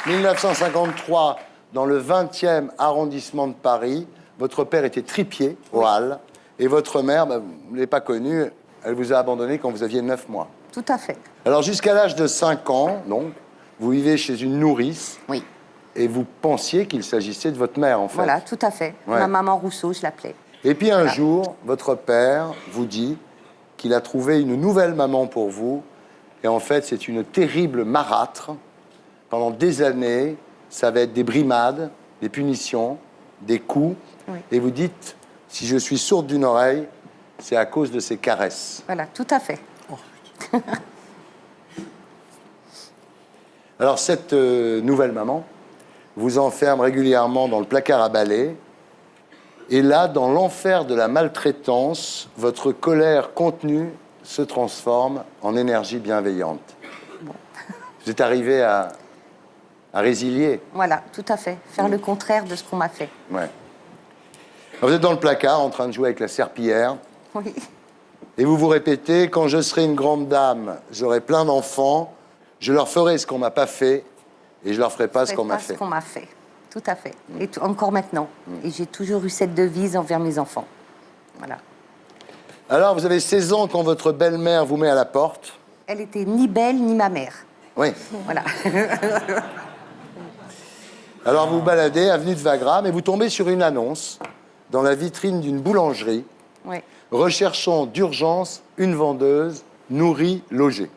1953 dans le 20e arrondissement de Paris. Votre père était tripier au Halles. Et votre mère, vous ne l'avez pas connue, elle vous a abandonné quand vous aviez 9 mois.
Tout à fait.
Alors jusqu'à l'âge de 5 ans, donc, vous vivez chez une nourrice.
Oui.
Et vous pensiez qu'il s'agissait de votre mère, en fait.
Voilà, tout à fait.
Ouais.
Ma maman Rousseau, je l'appelais.
Et puis un jour, votre père vous dit qu'il a trouvé une nouvelle maman pour vous. Et en fait, c'est une terrible marâtre. Pendant des années, ça va être des brimades, des punitions, des coups.
Oui.
Et vous dites, si je suis sourde d'une oreille, c'est à cause de ces caresses.
Voilà, tout à fait.
Oh. Alors, cette nouvelle maman vous enferme régulièrement dans le placard à balai. Et là, dans l'enfer de la maltraitance, votre colère contenue se transforme en énergie bienveillante. Bon. Vous êtes arrivé à à résilier.
Voilà, tout à fait. Faire le contraire de ce qu'on m'a fait.
Ouais. Alors, vous êtes dans le placard en train de jouer avec la serpillière.
Oui.
Et vous vous répétez, quand je serai une grande dame, j'aurai plein d'enfants, je leur ferai ce qu'on m'a pas fait et je leur ferai pas ce qu'on m'a fait.
Ce qu'on m'a fait, tout à fait. Et encore maintenant. Et j'ai toujours eu cette devise envers mes enfants. Voilà.
Alors, vous avez 16 ans quand votre belle-mère vous met à la porte.
Elle était ni belle ni ma mère.
Oui.
Voilà.
Alors, vous vous baladez, avenue de Wagram, et vous tombez sur une annonce dans la vitrine d'une boulangerie.
Oui.
Recherchons d'urgence une vendeuse nourrie, logée.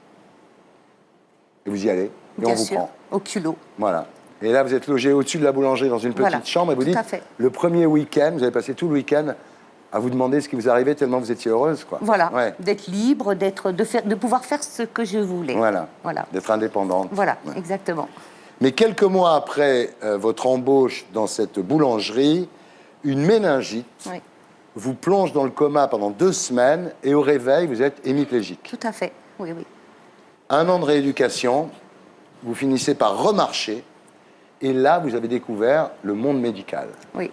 Et vous y allez, et
Bien
on vous
sûr,
prend.
au culot.
Voilà. Et là, vous êtes logé au-dessus de la boulangerie dans une petite
Voilà,
chambre, et vous
tout
dites,
à fait.
le premier week-end, vous avez passé tout le week-end à vous demander ce qui vous arrivait tellement vous étiez heureuse, quoi.
Voilà,
Ouais.
d'être libre, de pouvoir faire ce que je voulais.
Voilà.
Voilà.
D'être indépendante.
Voilà,
Ouais.
exactement.
Mais quelques mois après votre embauche dans cette boulangerie, une méningite
Oui,
vous plonge dans le coma pendant 2 semaines et au réveil, vous êtes hémiplégique.
tout à fait. Oui, oui.
1 an de rééducation, vous finissez par remarcher et là, vous avez découvert le monde médical.
Oui.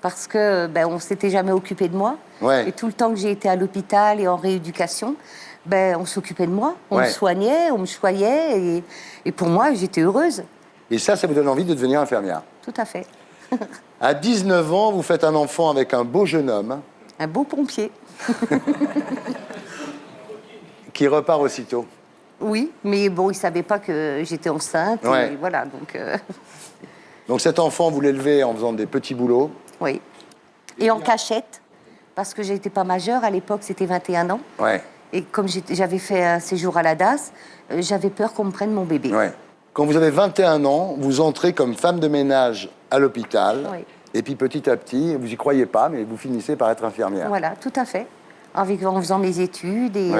Parce que on ne s'était jamais occupé de moi.
Ouais.
Et tout le temps que j'ai été à l'hôpital et en rééducation, on s'occupait de moi. On
Ouais.
me soignait, on me choyait. Et pour moi, j'étais heureuse.
Et ça vous donne envie de devenir infirmière.
Tout à fait.
À 19 ans, vous faites un enfant avec un beau jeune homme
Un beau pompier.
qui repart aussitôt.
Oui, mais bon, il ne savait pas que j'étais enceinte.
Ouais.
Et voilà, donc...
Donc cet enfant, vous l'élevez en faisant des petits boulots.
Oui. Et en cachette, parce que j'étais pas majeure. À l'époque, c'était 21 ans.
Ouais.
Et comme j'avais fait un séjour à la DAS, j'avais peur qu'on me prenne mon bébé.
Ouais. Quand vous avez 21 ans, vous entrez comme femme de ménage à l'hôpital.
Oui.
Et puis petit à petit, vous y croyez pas, mais vous finissez par être infirmière.
Voilà, tout à fait. En faisant mes études et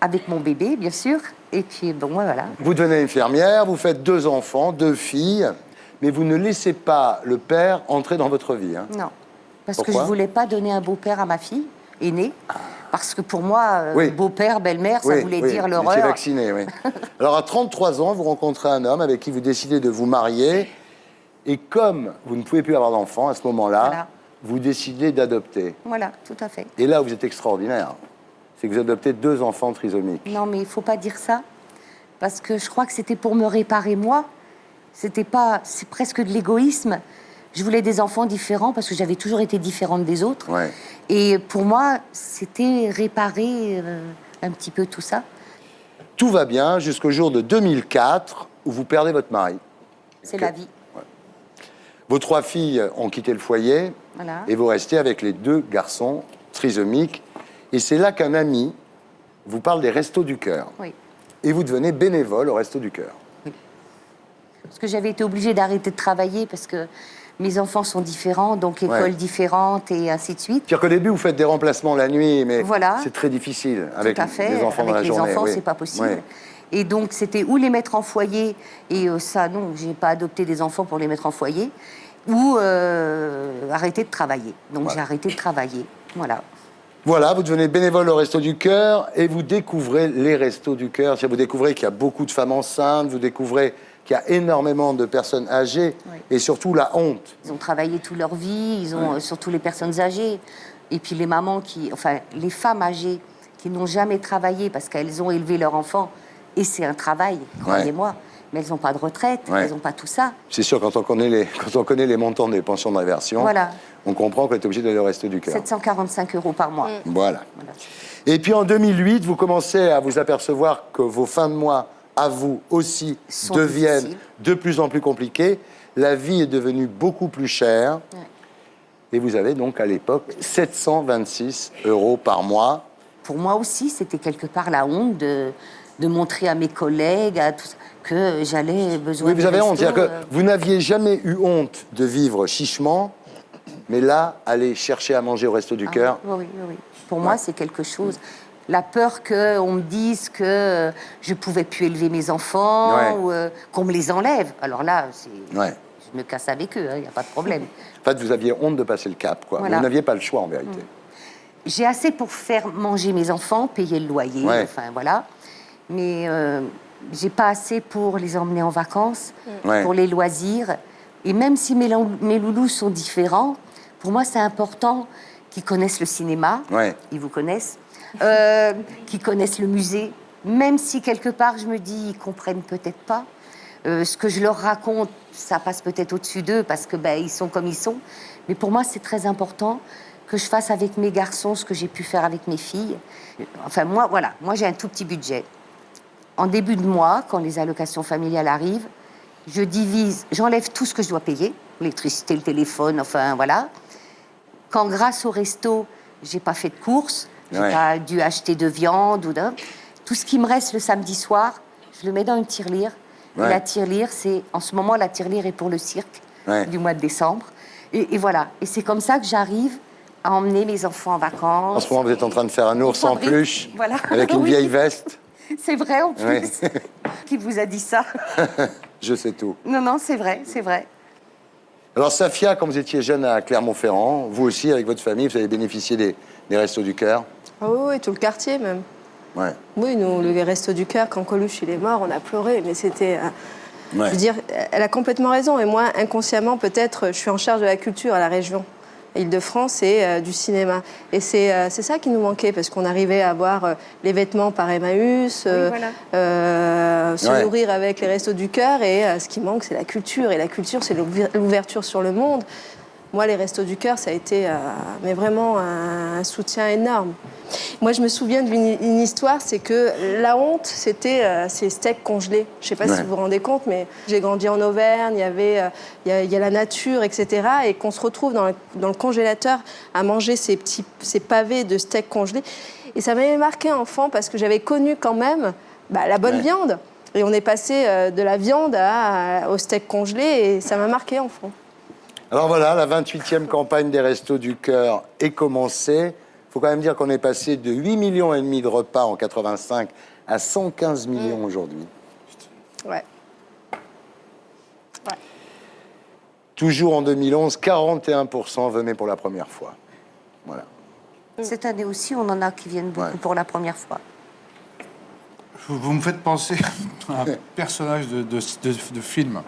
avec mon bébé, bien sûr. Et puis, voilà.
Vous devenez infirmière, vous faites 2 enfants, 2 filles, mais vous ne laissez pas le père entrer dans votre vie. Hein.
Non, parce
Pourquoi
que je voulais pas donner un beau-père à ma fille aînée. Parce que pour moi,
Oui.
beau-père, belle-mère, ça voulait dire
Vous
l'horreur.
étiez vacciné, oui. Alors à 33 ans, vous rencontrez un homme avec qui vous décidez de vous marier. Et comme vous ne pouvez plus avoir d'enfant à ce moment-là,
Voilà.
vous décidez d'adopter.
Voilà, tout à fait.
Et là, vous êtes extraordinaire. C'est que vous adoptez 2 enfants trisomiques.
Non, mais il faut pas dire ça. Parce que je crois que c'était pour me réparer moi. C'est presque de l'égoïsme. Je voulais des enfants différents parce que j'avais toujours été différente des autres.
Ouais.
Et pour moi, c'était réparer un petit peu tout ça.
Tout va bien jusqu'au jour de 2004 où vous perdez votre mari.
C'est la vie.
Vos 3 filles ont quitté le foyer
Voilà.
et vous restez avec les 2 garçons trisomiques. Et c'est là qu'un ami vous parle des Restos du Cœur.
Oui.
Et vous devenez bénévole au Restos du Cœur.
Parce que j'avais été obligée d'arrêter de travailler parce que mes enfants sont différents, donc écoles différentes et ainsi de suite.
C'est-à-dire qu'au début, vous faites des remplacements la nuit, mais
Voilà.
c'est très difficile avec
Tout à fait.
les enfants
Avec
dans la
les
journée.
enfants,
oui.
c'est pas possible.
Oui.
Et donc, c'était ou les mettre en foyer, et ça, non, j'ai pas adopté des enfants pour les mettre en foyer, ou arrêter de travailler. Donc,
Voilà.
j'ai arrêté de travailler. Voilà.
Voilà, vous devenez bénévole au Restos du Cœur et vous découvrez les Restos du Cœur. C'est-à-dire, vous découvrez qu'il y a beaucoup de femmes enceintes, vous découvrez qu'il y a énormément de personnes âgées et surtout la honte.
Ils ont travaillé toute leur vie, ils ont surtout les personnes âgées, et puis les mamans les femmes âgées qui n'ont jamais travaillé parce qu'elles ont élevé leur enfant, et c'est un travail, croyez-moi, mais elles n'ont pas de retraite, elles n'ont pas tout ça.
C'est sûr, quand on connaît les montants des pensions de réversion,
Voilà.
on comprend qu'on est obligé d'aller au Restos du Cœur.
745 € par mois.
Voilà. Et puis en 2008, vous commencez à vous apercevoir que vos fins de mois, à vous aussi,
Sont
deviennent
difficiles.
de plus en plus compliquées. La vie est devenue beaucoup plus chère. Et vous avez donc à l'époque 726 € par mois.
Pour moi aussi, c'était quelque part la honte de montrer à mes collègues à tous, que j'allais besoin
Oui, vous
de
avez honte.
resto,
C'est-à-dire que vous n'aviez jamais eu honte de vivre chichement, mais là, aller chercher à manger au Resto du Cœur.
Oui. Pour moi, c'est quelque chose. La peur qu'on me dise que je pouvais plus élever mes enfants, ou qu'on me les enlève. Alors là, je me casse avec eux, il n'y a pas de problème.
En fait, vous aviez honte de passer le cap, quoi.
Voilà.
Vous n'aviez pas le choix, en vérité.
J'ai assez pour faire manger mes enfants, payer le loyer, enfin voilà. Mais j'ai pas assez pour les emmener en vacances,
Ouais.
pour les loisirs. Et même si mes loulous sont différents, pour moi, c'est important qu'ils connaissent le cinéma.
Ouais.
Ils vous connaissent. Qu'ils connaissent le musée. Même si, quelque part, je me dis, ils comprennent peut-être pas. Ce que je leur raconte, ça passe peut-être au-dessus d'eux parce que ils sont comme ils sont. Mais pour moi, c'est très important que je fasse avec mes garçons ce que j'ai pu faire avec mes filles. Enfin, moi, voilà. Moi, j'ai un tout petit budget. En début de mois, quand les allocations familiales arrivent, je divise, j'enlève tout ce que je dois payer, l'électricité, le téléphone, enfin, voilà. Quand, grâce au resto, j'ai pas fait de courses, j'ai pas dû acheter de viande ou d'un... Tout ce qui me reste le samedi soir, je le mets dans une tirelire. Et la tirelire, c'est... En ce moment, la tirelire est pour le cirque du mois de décembre. Et voilà. Et c'est comme ça que j'arrive à emmener mes enfants en vacances.
En ce moment, vous êtes en train de faire un ours en peluche
voilà.
avec une vieille veste.
C'est vrai, en plus. Qui vous a dit ça?
Je sais tout.
Non, c'est vrai, c'est vrai.
Alors, Safia, quand vous étiez jeune à Clermont-Ferrand, vous aussi, avec votre famille, vous avez bénéficié des Restos du Cœur?
Ah oui, tout le quartier même.
Ouais.
Oui, nous, le Resto du Cœur, quand Coluche il est mort, on a pleuré, mais c'était... Je veux dire, elle a complètement raison. Et moi, inconsciemment, peut-être, je suis en charge de la culture à la région Île-de-France et du cinéma. Et c'est ça qui nous manquait, parce qu'on arrivait à avoir les vêtements par Emmaüs, se nourrir avec les Restos du Cœur. Et ce qui manque, c'est la culture. Et la culture, c'est l'ouverture sur le monde. Moi, les Restos du Cœur, ça a été mais vraiment un soutien énorme. Moi, je me souviens d'une histoire, c'est que la honte, c'était ces steaks congelés. Je ne sais pas si vous vous rendez compte, mais j'ai grandi en Auvergne, il y a la nature, etc. Et qu'on se retrouve dans le congélateur à manger ces pavés de steaks congelés. Et ça m'avait marqué enfant parce que j'avais connu quand même la bonne viande. Et on est passé de la viande au steak congelé et ça m'a marqué enfant.
Alors voilà, la 28e campagne des Restos du Cœur est commencée. Il faut quand même dire qu'on est passé de 8,5 millions de repas en 85 à 115 millions aujourd'hui.
Ouais.
Toujours en 2011, 41% venaient pour la première fois. Voilà.
Cette année aussi, on en a qui viennent beaucoup pour la première fois.
Vous me faites penser à un personnage de film.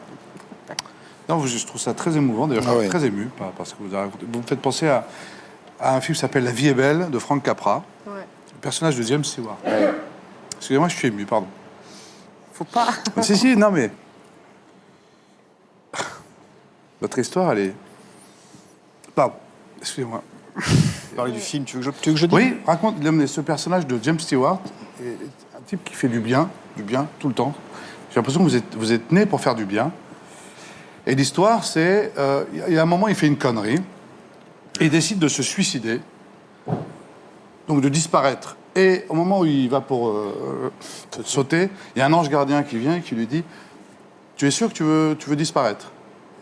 Non, je trouve ça très émouvant, d'ailleurs, je suis très ému parce que vous avez raconté. Vous me faites penser à un film qui s'appelle La vie est belle, de Frank Capra, le personnage de James Stewart. Excusez-moi, je suis ému, pardon.
Faut pas.
Si, non, mais... Votre histoire, elle est... Pardon, excusez-moi.
Parler du film, tu veux que je dise?
Oui, raconte ce personnage de James Stewart, est un type qui fait du bien, tout le temps. J'ai l'impression que vous êtes né pour faire du bien. Et l'histoire, c'est... il y a un moment, il fait une connerie, et il décide de se suicider, donc de disparaître. Et au moment où il va pour sauter, il y a un ange gardien qui vient et qui lui dit « Tu es sûr que tu veux disparaître ?»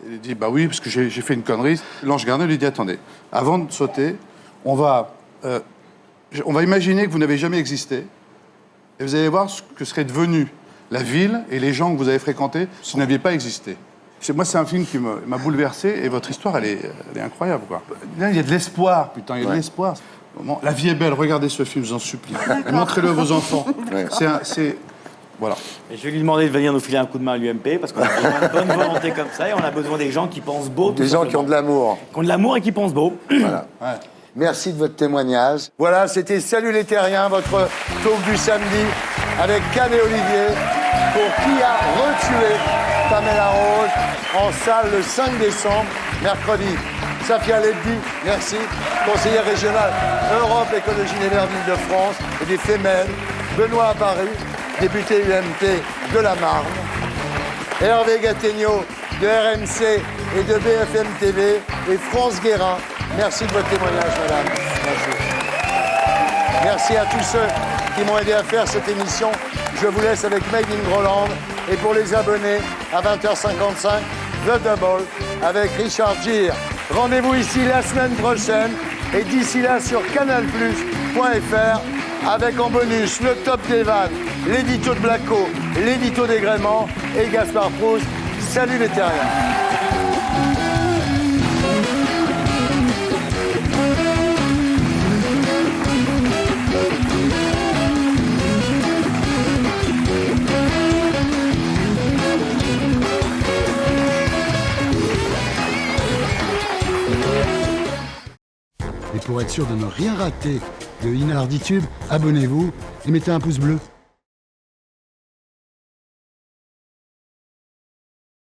Il dit « Bah oui, parce que j'ai fait une connerie. » L'ange gardien lui dit « Attendez, avant de sauter, on va imaginer que vous n'avez jamais existé, et vous allez voir ce que serait devenu la ville et les gens que vous avez fréquentés si vous n'aviez pas existé. » Moi, c'est un film qui m'a bouleversé, et votre histoire, elle est incroyable, quoi. Là, il y a de l'espoir, putain, il y a de l'espoir. La vie est belle, regardez ce film, je vous en supplie. Montrez-le à vos enfants. Voilà.
Et je vais lui demander de venir nous filer un coup de main à l'UMP, parce qu'on a besoin de bonne volonté comme ça, et on a besoin des gens qui pensent beau.
Des gens qui ont de l'amour.
Qui ont de l'amour et qui pensent beau.
Voilà. Merci de votre témoignage. Voilà, c'était Salut les Terriens, votre talk du samedi, avec Can et Olivier, pour Qui a retué Pamela Rose, en salle le 5 décembre, mercredi. Safia Lebdi, merci, conseillère régionale Europe Écologie Les Verts d'Île-de-France et des Femelles. Benoît Apparu, député UMP de la Marne. Hervé Gattegno de RMC et de BFM TV. Et France Guérin, merci de votre témoignage, madame. Merci. Merci à tous ceux qui m'ont aidé à faire cette émission. Je vous laisse avec Made in Groland. Et pour les abonnés, à 20h55, The Double avec Richard Gere. Rendez-vous ici la semaine prochaine. Et d'ici là, sur canalplus.fr, avec en bonus le top des vannes, l'édito de Blacko, l'édito des Gréments et Gaspard Proust. Salut les Terriens. Et pour être sûr de ne rien rater de Inarditube, abonnez-vous et mettez un pouce bleu.